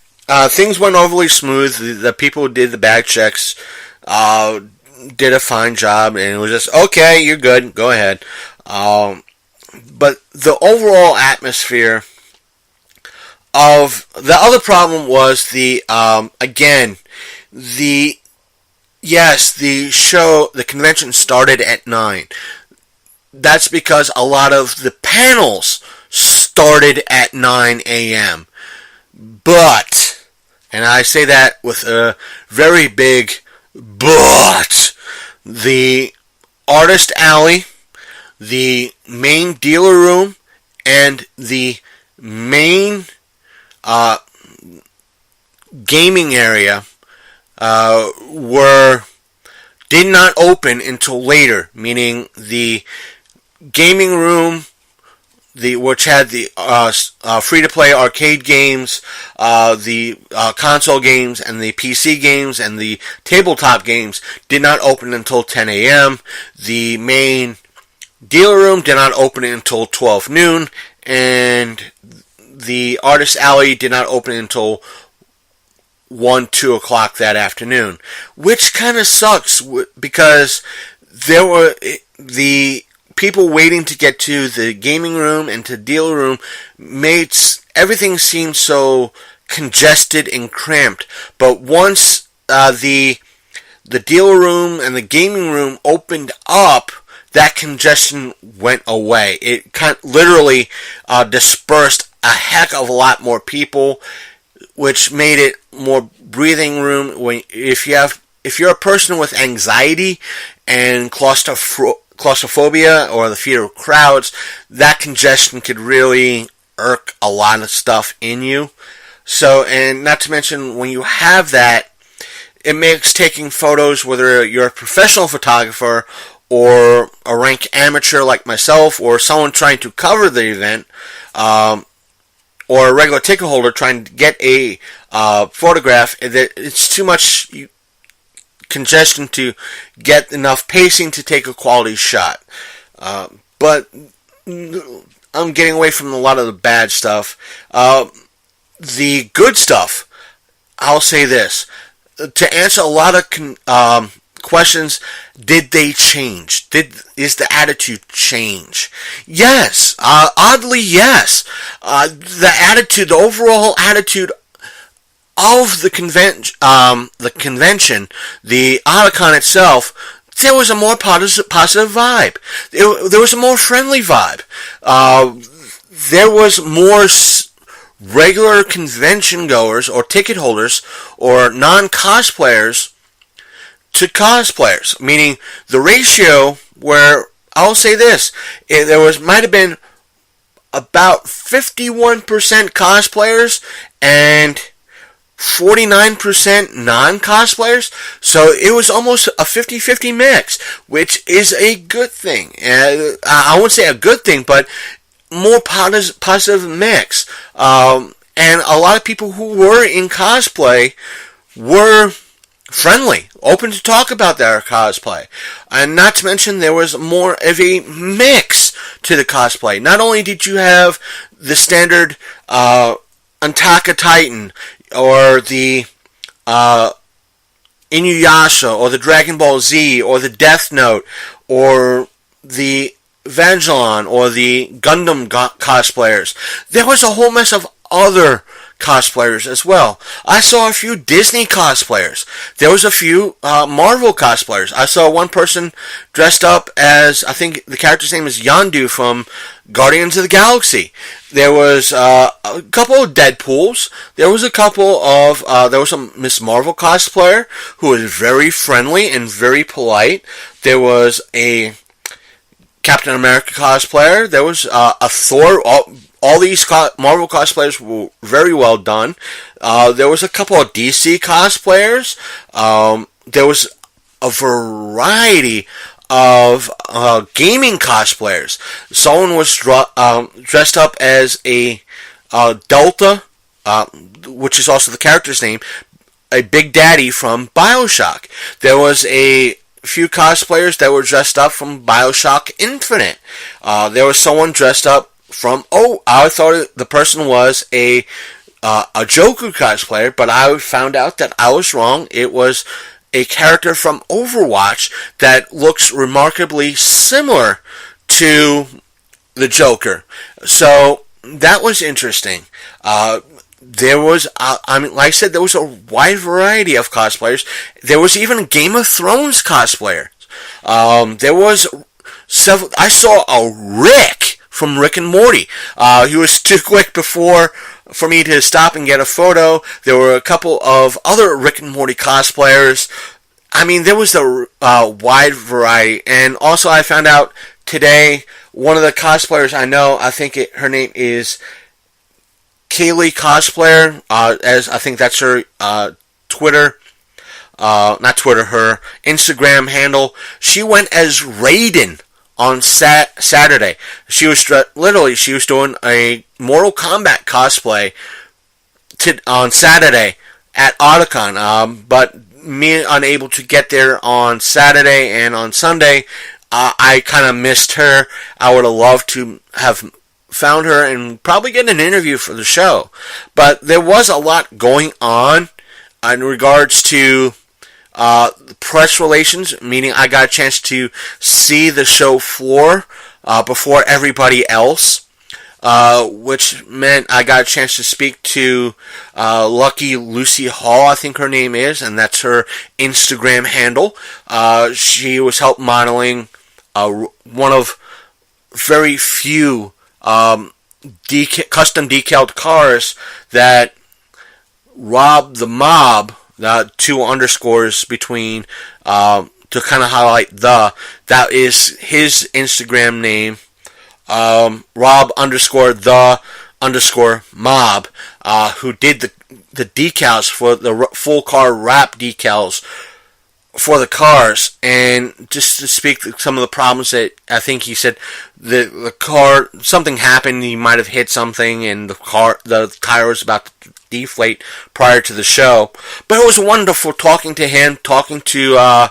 things went overly smooth. The people who did the bag checks did a fine job, and it was just, okay, you're good, go ahead. But the overall atmosphere of the other problem was the convention started at 9. That's because a lot of the panels started at 9 a.m. But, and I say that with a very big but, the artist alley, the main dealer room, and the main gaming area did not open until later, meaning the gaming room, which had the free-to-play arcade games, the console games, and the PC games, and the tabletop games, did not open until 10 a.m. The main dealer room did not open until 12 noon, and the artist alley did not open until 1, 2 o'clock that afternoon, which kind of sucks because there were the people waiting to get to the gaming room and to dealer room made everything seem so congested and cramped. But once the dealer room and the gaming room opened up, that congestion went away. It literally dispersed a heck of a lot more people, which made it more breathing room. If you're a person with anxiety and claustrophobia or the fear of crowds, that congestion could really irk a lot of stuff in you. So, and not to mention, when you have that, it makes taking photos, whether you're a professional photographer or a rank amateur like myself, or someone trying to cover the event, or a regular ticket holder trying to get a photograph, it's too much congestion to get enough pacing to take a quality shot. But I'm getting away from a lot of the bad stuff. The good stuff, I'll say this. To answer a lot of questions, did they change? Is the attitude change? Yes. Oddly, yes. The overall attitude of the convention, the Otakon itself, there was a more positive vibe. There was a more friendly vibe. There was more regular convention goers or ticket holders or non-cosplayers to cosplayers, meaning the ratio where, I'll say this, might have been about 51% cosplayers and 49% non-cosplayers, so it was almost a 50-50 mix, which is a good thing. I wouldn't say a good thing, but more positive mix. And a lot of people who were in cosplay were friendly, open to talk about their cosplay. And not to mention, there was more of a mix to the cosplay. Not only did you have the standard Antaka Titan, or the Inuyasha, or the Dragon Ball Z, or the Death Note, or the Evangelon, or the Gundam cosplayers. There was a whole mess of other cosplayers as well. I saw a few Disney cosplayers. There was a few Marvel cosplayers. I saw one person dressed up as, I think the character's name is Yondu from Guardians of the Galaxy. There was a couple of Deadpools. There was a Miss Marvel cosplayer who was very friendly and very polite. There was a Captain America cosplayer. There was a Thor. All these Marvel cosplayers were very well done. There was a couple of DC cosplayers. There was a variety of gaming cosplayers. Someone was dressed up as a Delta, which is also the character's name, a Big Daddy from BioShock. There was a few cosplayers that were dressed up from BioShock Infinite. There was someone dressed up from, I thought the person was a Joker cosplayer, but I found out that I was wrong. It was a character from Overwatch that looks remarkably similar to the Joker. So that was interesting. There was, like I said, there was a wide variety of cosplayers. There was even a Game of Thrones cosplayer. There was several. I saw a Rick from Rick and Morty. He was too quick for me to stop and get a photo. There were a couple of other Rick and Morty cosplayers. I mean, there was a wide variety. And also I found out today, one of the cosplayers I know, I think her name is Kaylee Cosplayer, as I think that's her Twitter, not Twitter, her Instagram handle. She went as Raiden on Saturday. She was she was doing a Mortal Kombat cosplay on Saturday at Otakon, but me unable to get there on Saturday and on Sunday, I kind of missed her. I would have loved to have found her and probably get an interview for the show. But there was a lot going on in regards to press relations, meaning I got a chance to see the show floor before everybody else, which meant I got a chance to speak to Lucky Lucy Hall, I think her name is, and that's her Instagram handle. She was help modeling one of very few custom decaled cars that Rob the Mob, two underscores between, to kind of highlight that is his Instagram name, Rob underscore the underscore mob, who did the decals for the full car wrap decals for the cars. And just to speak to some of the problems that I think he said, the car, something happened, he might have hit something and the tire was about to deflate prior to the show. But it was wonderful talking to him, talking to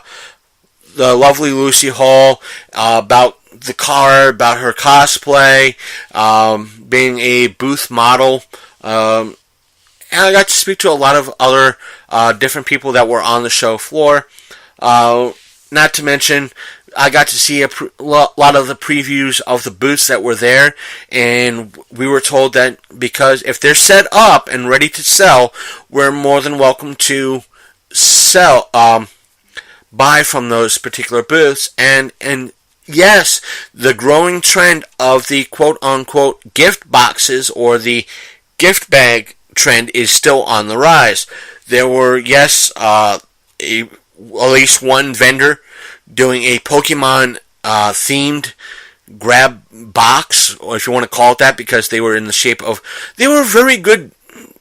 the lovely Lucy Hall about the car, about her cosplay, being a booth model. And I got to speak to a lot of other different people that were on the show floor. Not to mention, I got to see a lot of the previews of the booths that were there, and we were told that because if they're set up and ready to sell, we're more than welcome to sell, buy from those particular booths. And yes, the growing trend of the quote-unquote gift boxes or the gift bag trend is still on the rise. There were, at least one vendor doing a Pokemon themed grab box, or if you want to call it that, because they were in the shape of, they were very good,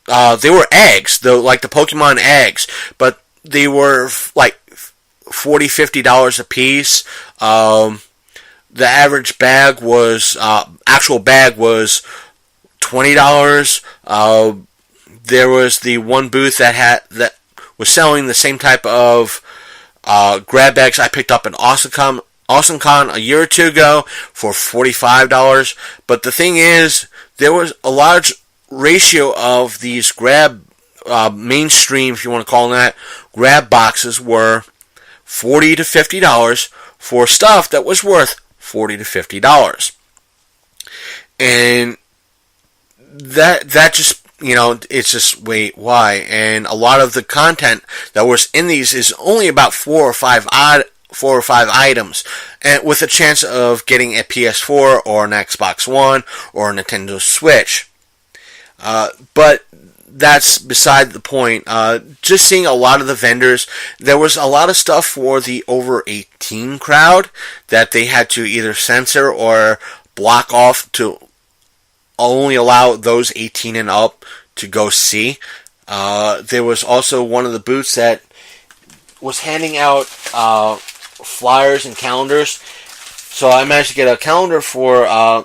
they were eggs, like the Pokemon eggs, but they were like $40-$50 a piece. The average bag was, actual bag was $20. There was the one booth that was selling the same type of grab bags I picked up in AwesomeCon a year or two ago for $45. But the thing is, there was a large ratio of these grab mainstream, if you want to call them that, grab boxes were $40 to $50 for stuff that was worth $40 to $50. And that just it's just, wait, why? And a lot of the content that was in these is only about four or five items, and with a chance of getting a PS4 or an Xbox One or a Nintendo Switch. But that's beside the point. Just seeing a lot of the vendors, there was a lot of stuff for the over 18 crowd that they had to either censor or block off to only allow those 18 and up to go see. There was also one of the booths that was handing out flyers and calendars. So I managed to get a calendar for,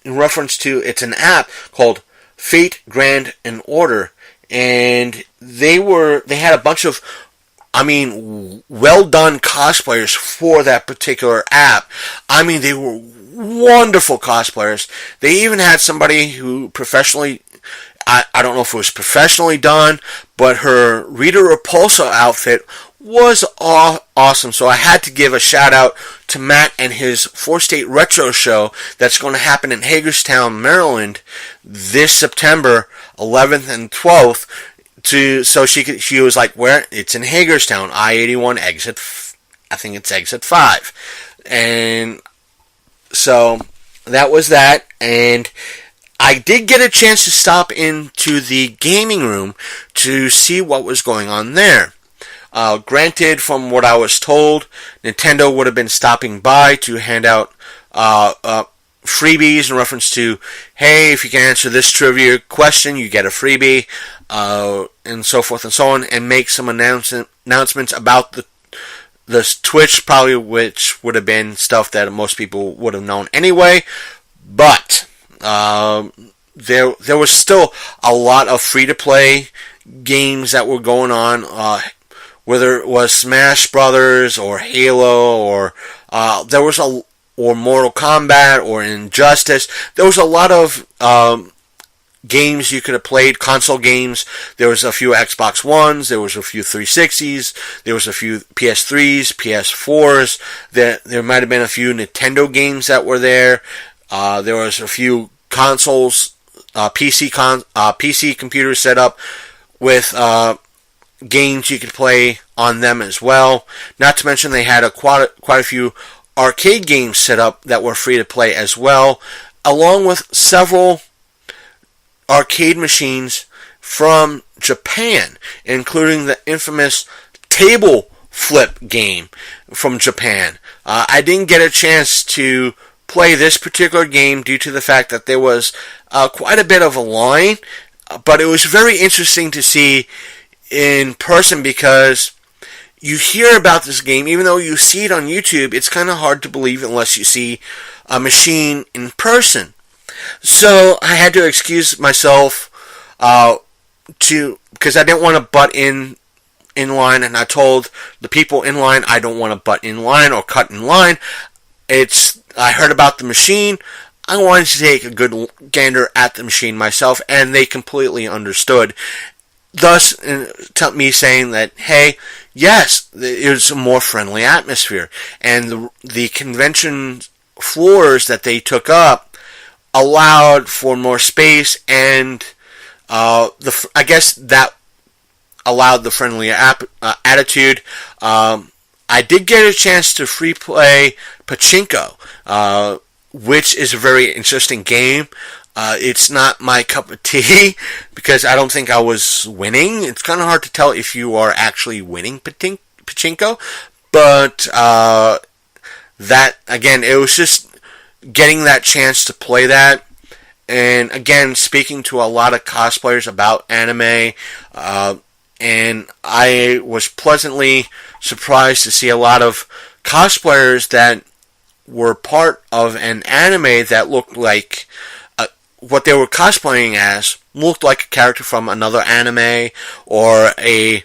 in reference to, it's an app called Fate, Grand, and Order. And they had a bunch of, well done cosplayers for that particular app. They were wonderful cosplayers. They even had somebody who professionally, I don't know if it was professionally done, but her Rita Repulsa outfit was awesome. So I had to give a shout out to Matt and his 4-State Retro Show that's going to happen in Hagerstown, Maryland this September 11th and 12th. So she was like, where? It's in Hagerstown, I-81 I think it's exit 5. And so that was that. And I did get a chance to stop into the gaming room to see what was going on there. Granted, from what I was told, Nintendo would have been stopping by to hand out freebies in reference to, hey, if you can answer this trivia question, you get a freebie, and so forth and so on, and make some announcements about the Twitch, probably, which would have been stuff that most people would have known anyway. But there was still a lot of free-to-play games that were going on, whether it was Smash Brothers or Halo or or Mortal Kombat or Injustice. There was a lot of games you could have played, console games. There was a few Xbox Ones, there was a few 360s, there was a few PS3s, PS4s. There might have been a few Nintendo games that were there. There was a few consoles, PC computers set up with games you could play on them as well. Not to mention they had quite a few arcade games set up that were free to play as well, along with several arcade machines from Japan, including the infamous table flip game from Japan. I didn't get a chance to play this particular game due to the fact that there was quite a bit of a line, but it was very interesting to see in person because you hear about this game, even though you see it on YouTube, it's kind of hard to believe unless you see a machine in person. So I had to excuse myself because I didn't want to butt in line, and I told the people in line I don't want to butt in line or cut in line. I heard about the machine. I wanted to take a good gander at the machine myself, and they completely understood. Thus, me saying that, hey, yes, it was a more friendly atmosphere. And the convention floors that they took up allowed for more space, and I guess that allowed the friendly attitude. I did get a chance to free play Pachinko, which is a very interesting game. It's not my cup of tea because I don't think I was winning. It's kind of hard to tell if you are actually winning Pachinko. But that, again, it was just getting that chance to play that. And again, speaking to a lot of cosplayers about anime, and I was pleasantly surprised to see a lot of cosplayers that were part of an anime that looked like what they were cosplaying as looked like a character from another anime or a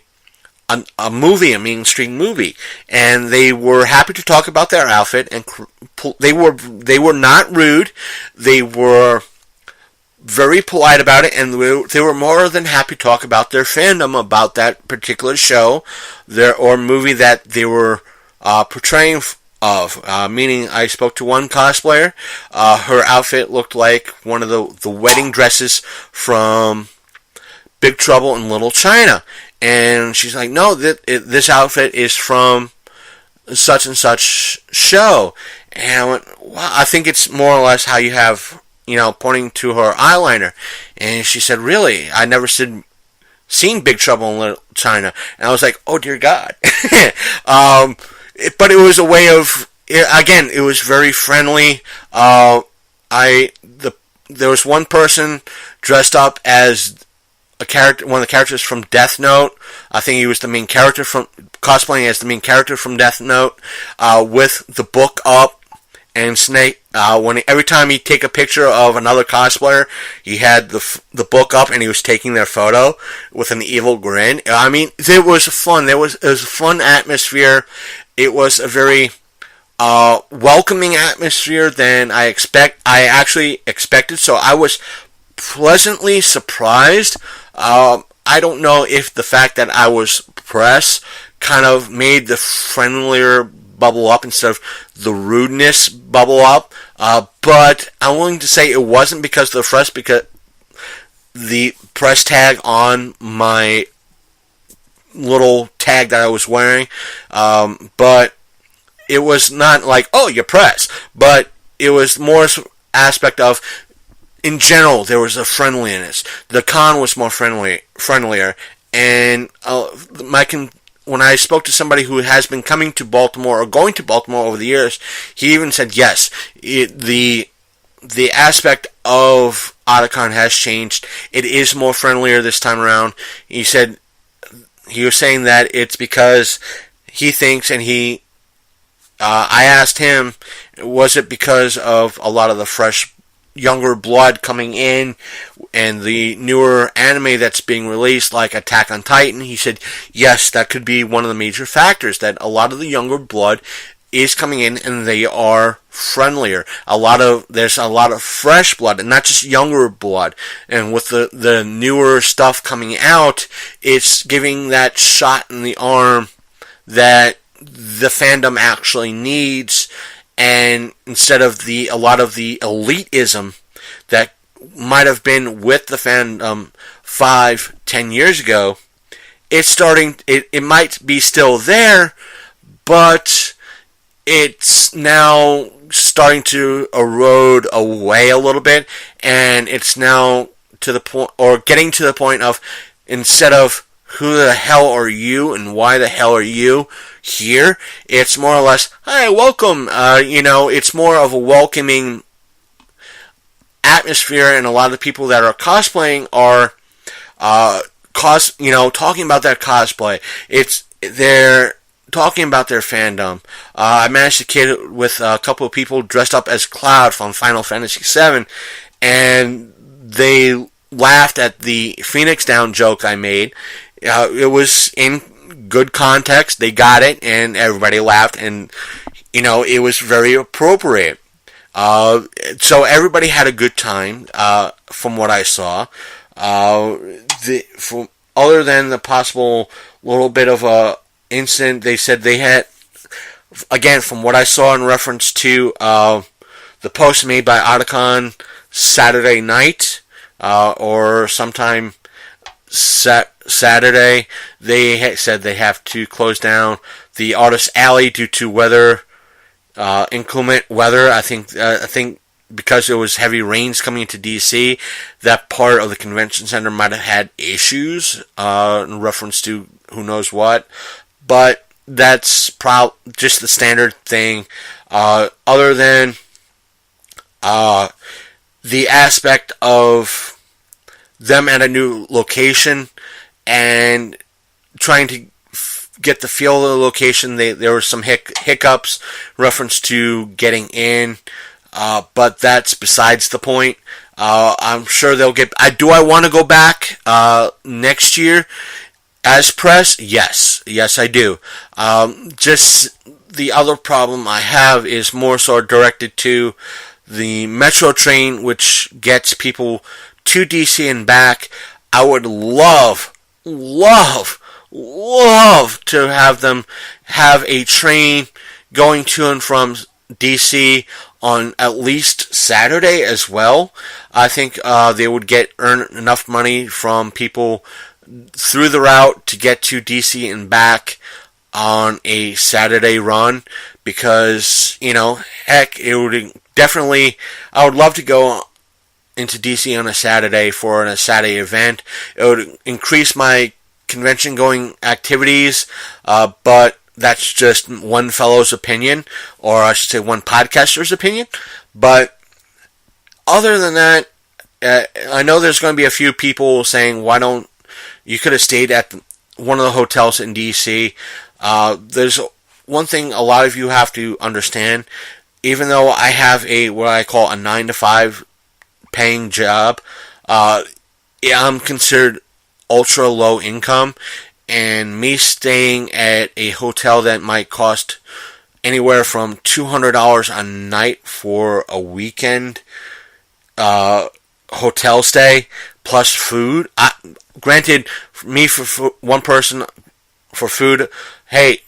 movie, a mainstream movie, and they were happy to talk about their outfit, and they were not rude. They were very polite about it, and they were more than happy to talk about their fandom about that particular show, or movie that they were portraying of. Meaning, I spoke to one cosplayer. Her outfit looked like one of the wedding dresses from Big Trouble in Little China. And she's like, no, this outfit is from such and such show. And I went, wow, I think it's more or less how you have, pointing to her eyeliner. And she said, really? I never seen Big Trouble in Little China. And I was like, oh dear God. But it was a way of, again, it was very friendly. There was one person dressed up as a character, one of the characters from Death Note. I think he was the main character cosplaying as the main character from Death Note, with the book up. And Snake, every time he'd take a picture of another cosplayer, he had the book up and he was taking their photo with an evil grin. I mean, it was fun. It was a fun atmosphere. It was a very welcoming atmosphere than I actually expected. So I was pleasantly surprised. I don't know if the fact that I was press kind of made the friendlier bubble up instead of the rudeness bubble up. But I'm willing to say it wasn't because of the press, because the press tag on my little tag that I was wearing. But it was not like, oh, you're press. But it was more aspect of, in general, there was a friendliness. The con was more friendlier. And when I spoke to somebody who has been coming to Baltimore or going to Baltimore over the years, he even said, yes, the aspect of Otakon has changed. It is more friendlier this time around. He was saying that it's because he thinks, and I asked him, was it because of a lot of the fresh, younger blood coming in and the newer anime that's being released, like Attack on Titan? He said, yes, that could be one of the major factors, that a lot of the younger blood is coming in and they are friendlier. There's a lot of fresh blood and not just younger blood. And with the newer stuff coming out, it's giving that shot in the arm that the fandom actually needs. And instead of a lot of the elitism that might have been with the fandom 5-10 years ago, it might be still there, but it's now starting to erode away a little bit, and it's now to the point, or getting to the point of, instead of who the hell are you and why the hell are you here, it's more or less, hi, welcome. It's more of a welcoming atmosphere, and a lot of the people that are cosplaying are talking about their cosplay. They're talking about their fandom. I managed to kid with a couple of people dressed up as Cloud from Final Fantasy VII, and they laughed at the Phoenix Down joke I made. It was in good context. They got it, and everybody laughed, and it was very appropriate. So everybody had a good time, from what I saw. Other than the possible little bit of a incident, they said they had, again, from what I saw in reference to the post made by Otakon Saturday night, or sometime Saturday, they said they have to close down the Artist Alley due to inclement weather. I think because it was heavy rains coming into D.C., that part of the convention center might have had issues in reference to who knows what. But that's just the standard thing. Other than the aspect of them at a new location and trying to get the feel of the location, there were some hiccups reference to getting in, but that's besides the point. I'm sure they'll get. Do I want to go back next year as press? Yes, I do. Just the other problem I have is more so directed to the metro train, which gets people to DC and back. I would love to have them have a train going to and from DC on at least Saturday as well. I think they would earn enough money from people through the route to get to DC and back on a Saturday run, because, heck, it would definitely, I would love to go into DC on a Saturday for a Saturday event. It would increase my convention going activities, but that's just one fellow's opinion, or I should say one podcaster's opinion. But other than that, I know there's going to be a few people saying, why don't you could have stayed at one of the hotels in DC. There's one thing a lot of you have to understand. Even though I have what I call a 9 to 5 paying job, I'm considered ultra low income, and me staying at a hotel that might cost anywhere from $200 a night for a weekend hotel stay plus food. Granted, me for one person for food, hey,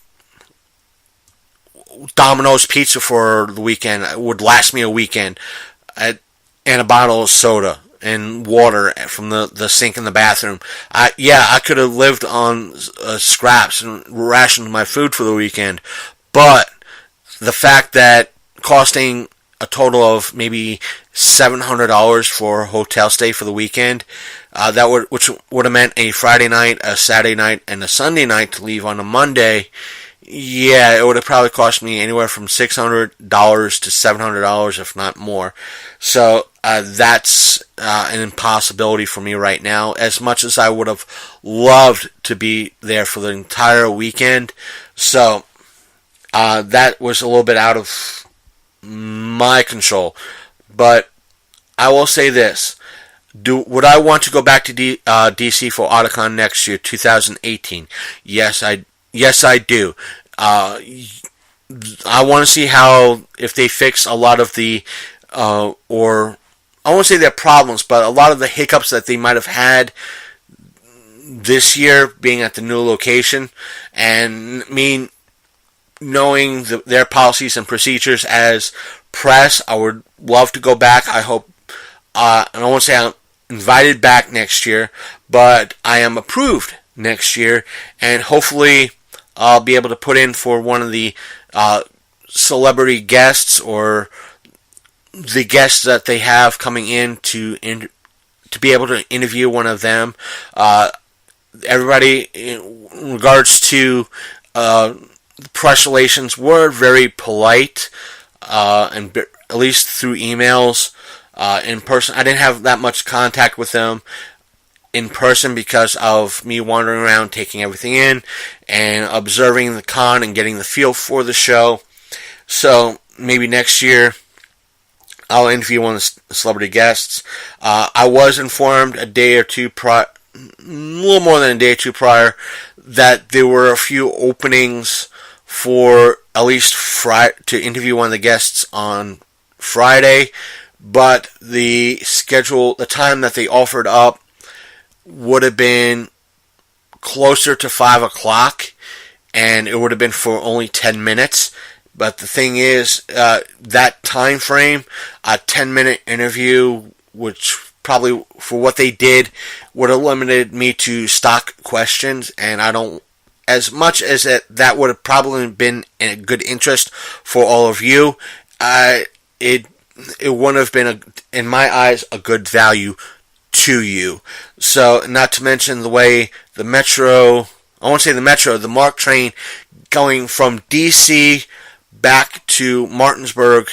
Domino's pizza for the weekend would last me a weekend, and a bottle of soda and water from the sink in the bathroom. I could have lived on scraps and rationed my food for the weekend, but the fact that costing a total of maybe $700 for a hotel stay for the weekend, which would have meant a Friday night, a Saturday night, and a Sunday night to leave on a Monday. Yeah, it would have probably cost me anywhere from $600 to $700, if not more. So that's an impossibility for me right now. As much as I would have loved to be there for the entire weekend, so that was a little bit out of my control. But I will say this: would I want to go back to DC for Otakon next year, 2018? Yes, I do. I want to see if they fix a lot of the, or I won't say their problems, but a lot of the hiccups that they might have had this year being at the new location, and me knowing their policies and procedures as press. I would love to go back. I hope, and I won't say I'm invited back next year, but I am approved next year, and hopefully I'll be able to put in for one of the celebrity guests, or the guests that they have coming in to be able to interview one of them. Everybody, in regards to press relations, were very polite, and at least through emails. In person, I didn't have that much contact with them in person because of me wandering around, taking everything in, and observing the con and getting the feel for the show. So maybe next year I'll interview one of the celebrity guests. I was informed a day or two prior, a little more than a day or two prior, that there were a few openings for at least to interview one of the guests on Friday, but the time that they offered up would have been closer to 5 o'clock, and it would have been for only 10 minutes. But the thing is, that time frame, a 10-minute interview, which probably for what they did would have limited me to stock questions, and I don't, as much as that would have probably been a good interest for all of you, it wouldn't have been, in my eyes, a good value to you. So, not to mention the way the Metro, I won't say the Metro, the MARC train going from DC back to Martinsburg,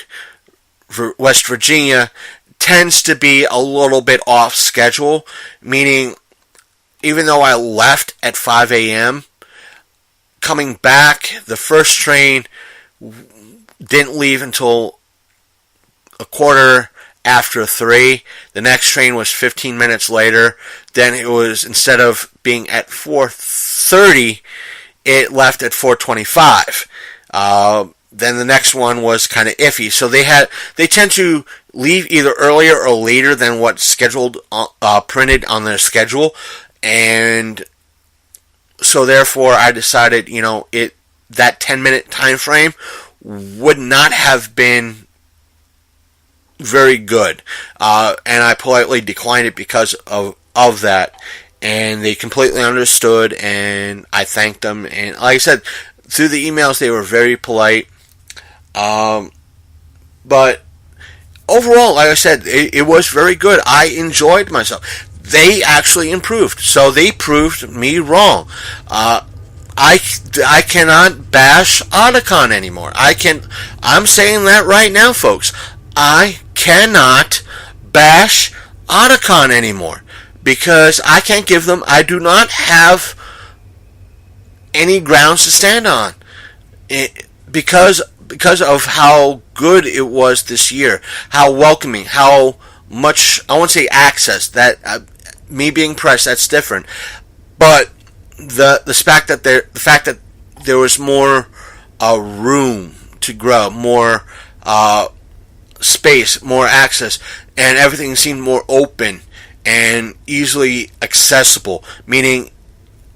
West Virginia, tends to be a little bit off schedule, meaning even though I left at 5 a.m., coming back, the first train didn't leave until a quarter after 3. The next train was 15 minutes later. Then it was, instead of being at 4:30, it left at 4:25. Then the next one was kind of iffy. So they tend to leave either earlier or later than what's scheduled, printed on their schedule. And so therefore I decided, that 10-minute time frame would not have been very good, and I politely declined it because of that. And they completely understood, and I thanked them. And like I said, through the emails, they were very polite. But overall, like I said, it was very good. I enjoyed myself. They actually improved, so they proved me wrong. I cannot bash Otakon anymore. I'm saying that right now, folks. I cannot bash Otakon anymore because I can't give them. I do not have any grounds to stand on because of how good it was this year, how welcoming, how much, I won't say access, that me being press, that's different, but the fact that there was more room to grow, more space, more access, and everything seemed more open and easily accessible, meaning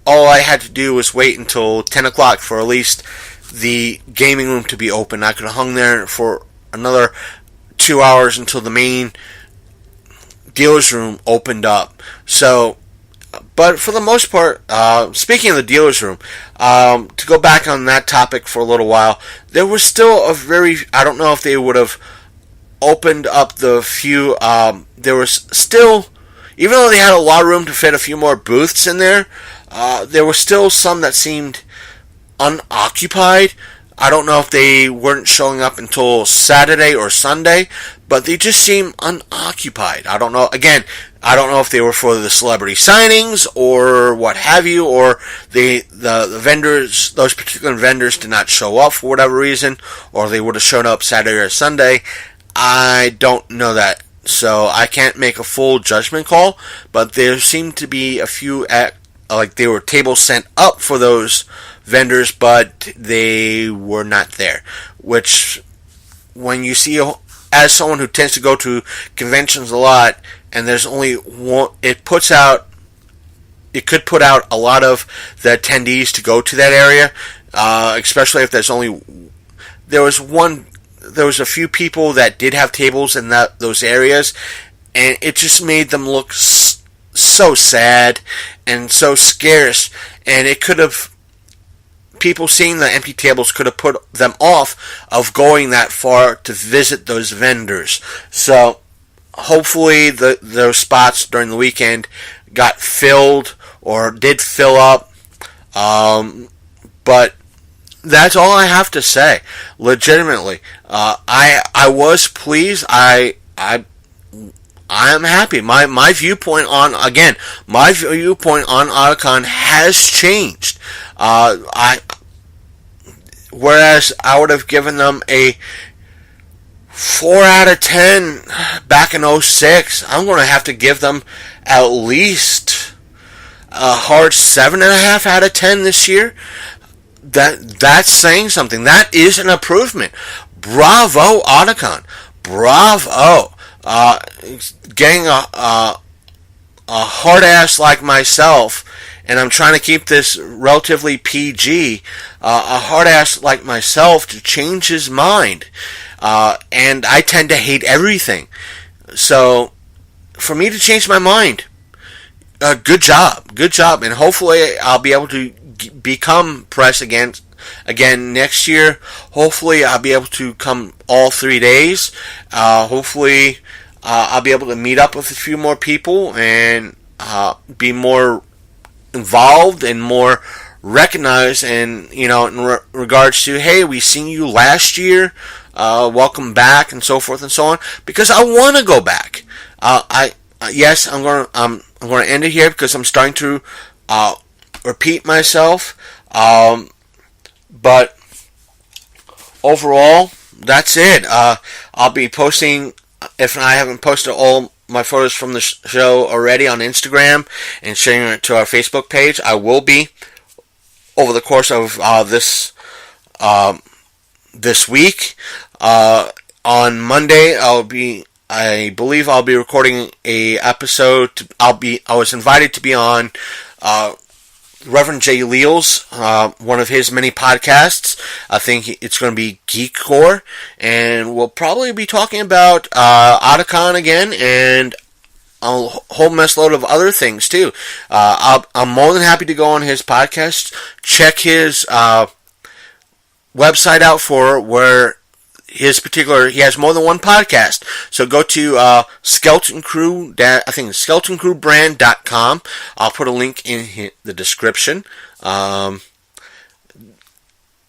all I had to do was wait until 10 o'clock for at least the gaming room to be open. I could have hung there for another 2 hours until the main dealer's room opened up. So, but for the most part, speaking of the dealer's room, to go back on that topic for a little while, there was still I don't know if they would have opened up the few, there was still, even though they had a lot of room to fit a few more booths in there were still some that seemed unoccupied. I don't know if they weren't showing up until Saturday or Sunday, but they just seem unoccupied. I don't know. Again, I don't know if they were for the celebrity signings or what have you, or the vendors, those particular vendors did not show up for whatever reason, or they would have shown up Saturday or Sunday. I don't know that, so I can't make a full judgment call, but there seemed to be a few like they were tables sent up for those vendors, but they were not there. Which, when you see, as someone who tends to go to conventions a lot, and there's only one, it could put out a lot of the attendees to go to that area, especially if there was a few people that did have tables in those areas, and it just made them look so sad and so scarce, and people seeing the empty tables could have put them off of going that far to visit those vendors. So hopefully those spots during the weekend got filled or did fill up, but that's all I have to say. Legitimately, I was pleased. I am happy. My viewpoint on Otakon has changed. Whereas I would have given them a 4 out of 10 back in 2006, I'm going to have to give them at least a hard 7.5 out of 10 this year. That's saying something. That is an improvement. Bravo, Otakon. Bravo. Getting a hard ass like myself, and I'm trying to keep this relatively PG, a hard ass like myself to change his mind. And I tend to hate everything. So, for me to change my mind, good job. And hopefully I'll be able to become press again next year. Hopefully I'll be able to come all 3 days. Hopefully I'll be able to meet up with a few more people and be more involved and more recognized, and in regards to, hey, we seen you last year, welcome back, and so forth and so on, because I want to go back. Yes, I'm going to end it here because I'm starting to repeat myself, but overall, that's it. I'll be posting, if I haven't posted all my photos from the show already, on Instagram and sharing it to our Facebook page. I will be over the course of this week. On Monday, I believe I'll be recording a episode. I was invited to be on Reverend Jay Leals, one of his many podcasts. I think it's going to be Geek Core, and we'll probably be talking about Otakon again, and a whole mess load of other things too. I'm more than happy to go on his podcast. Check his website out for where he has more than one podcast. So go to Skeleton Crew, I think it's SkeletonCrewBrand.com. I'll put a link in the description.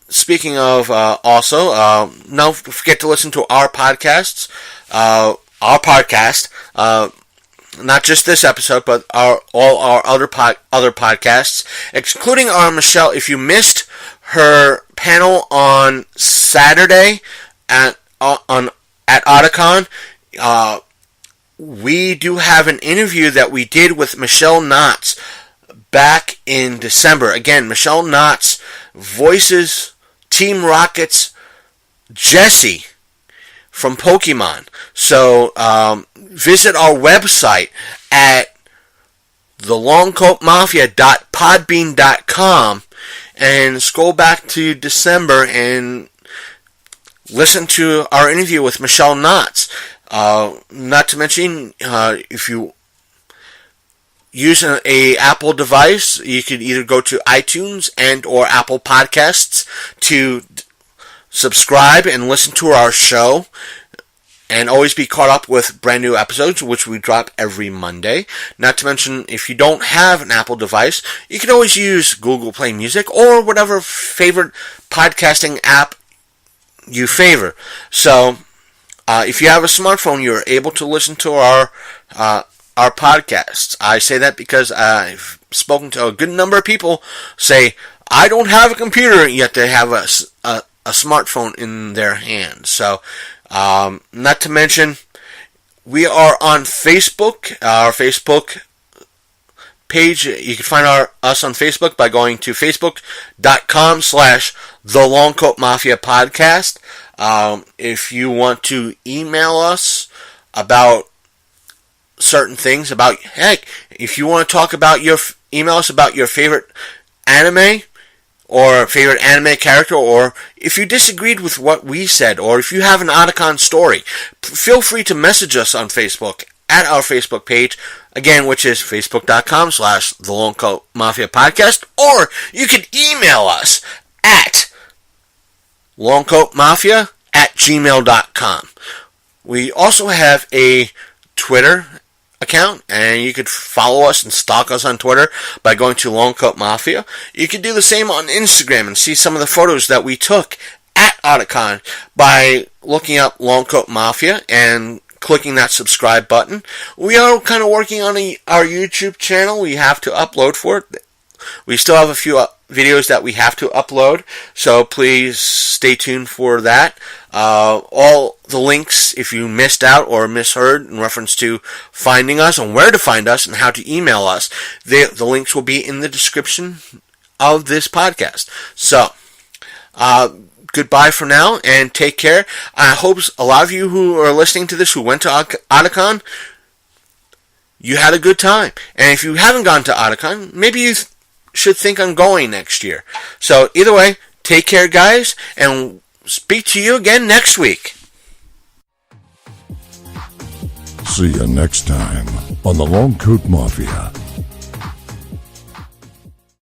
Speaking of, also, don't forget to listen to our podcasts. Our podcast, not just this episode, but all our other podcasts, including our Michelle. If you missed her panel on Saturday at Otakon, we do have an interview that we did with Michelle Knotts back in December. Again, Michelle Knotts voices Team Rocket's Jessie from Pokemon. So visit our website at thelongcoatmafia.podbean.com and scroll back to December and listen to our interview with Michelle Knotts. Not to mention, if you use an Apple device, you could either go to iTunes and or Apple Podcasts to subscribe and listen to our show, and always be caught up with brand new episodes, which we drop every Monday. Not to mention, if you don't have an Apple device, you can always use Google Play Music or whatever favorite podcasting app you favor. So, if you have a smartphone, you're able to listen to our podcasts. I say that because I've spoken to a good number of people say, I don't have a computer, yet they have a smartphone in their hands. So, not to mention, we are on Facebook. Our Facebook page, you can find us on Facebook by going to facebook.com/thelongcoatmafiapodcast. If you want to email us about certain things, if you want to talk about email us about your favorite anime, or favorite anime character, or if you disagreed with what we said, or if you have an Otakon story, feel free to message us on Facebook at our Facebook page, again, which is facebook.com/thelongcoatmafiapodcast, or you can email us at longcoatmafia@gmail.com. We also have a Twitter account, and you could follow us and stalk us on Twitter by going to Longcoat Mafia. You could do the same on Instagram and see some of the photos that we took at Otakon by looking up Longcoat Mafia and clicking that subscribe button. We are kind of working on our YouTube channel. We have to upload for it. We still have a few videos that we have to upload, so please stay tuned for that. All the links, if you missed out or misheard in reference to finding us and where to find us and how to email us, the links will be in the description of this podcast. So, goodbye for now, and take care. I hope a lot of you who are listening to this who went to Otakon, you had a good time. And if you haven't gone to Otakon, maybe you should think on going next year. So either way, take care, guys, and speak to you again next week. See you next time on the Longcoat Mafia.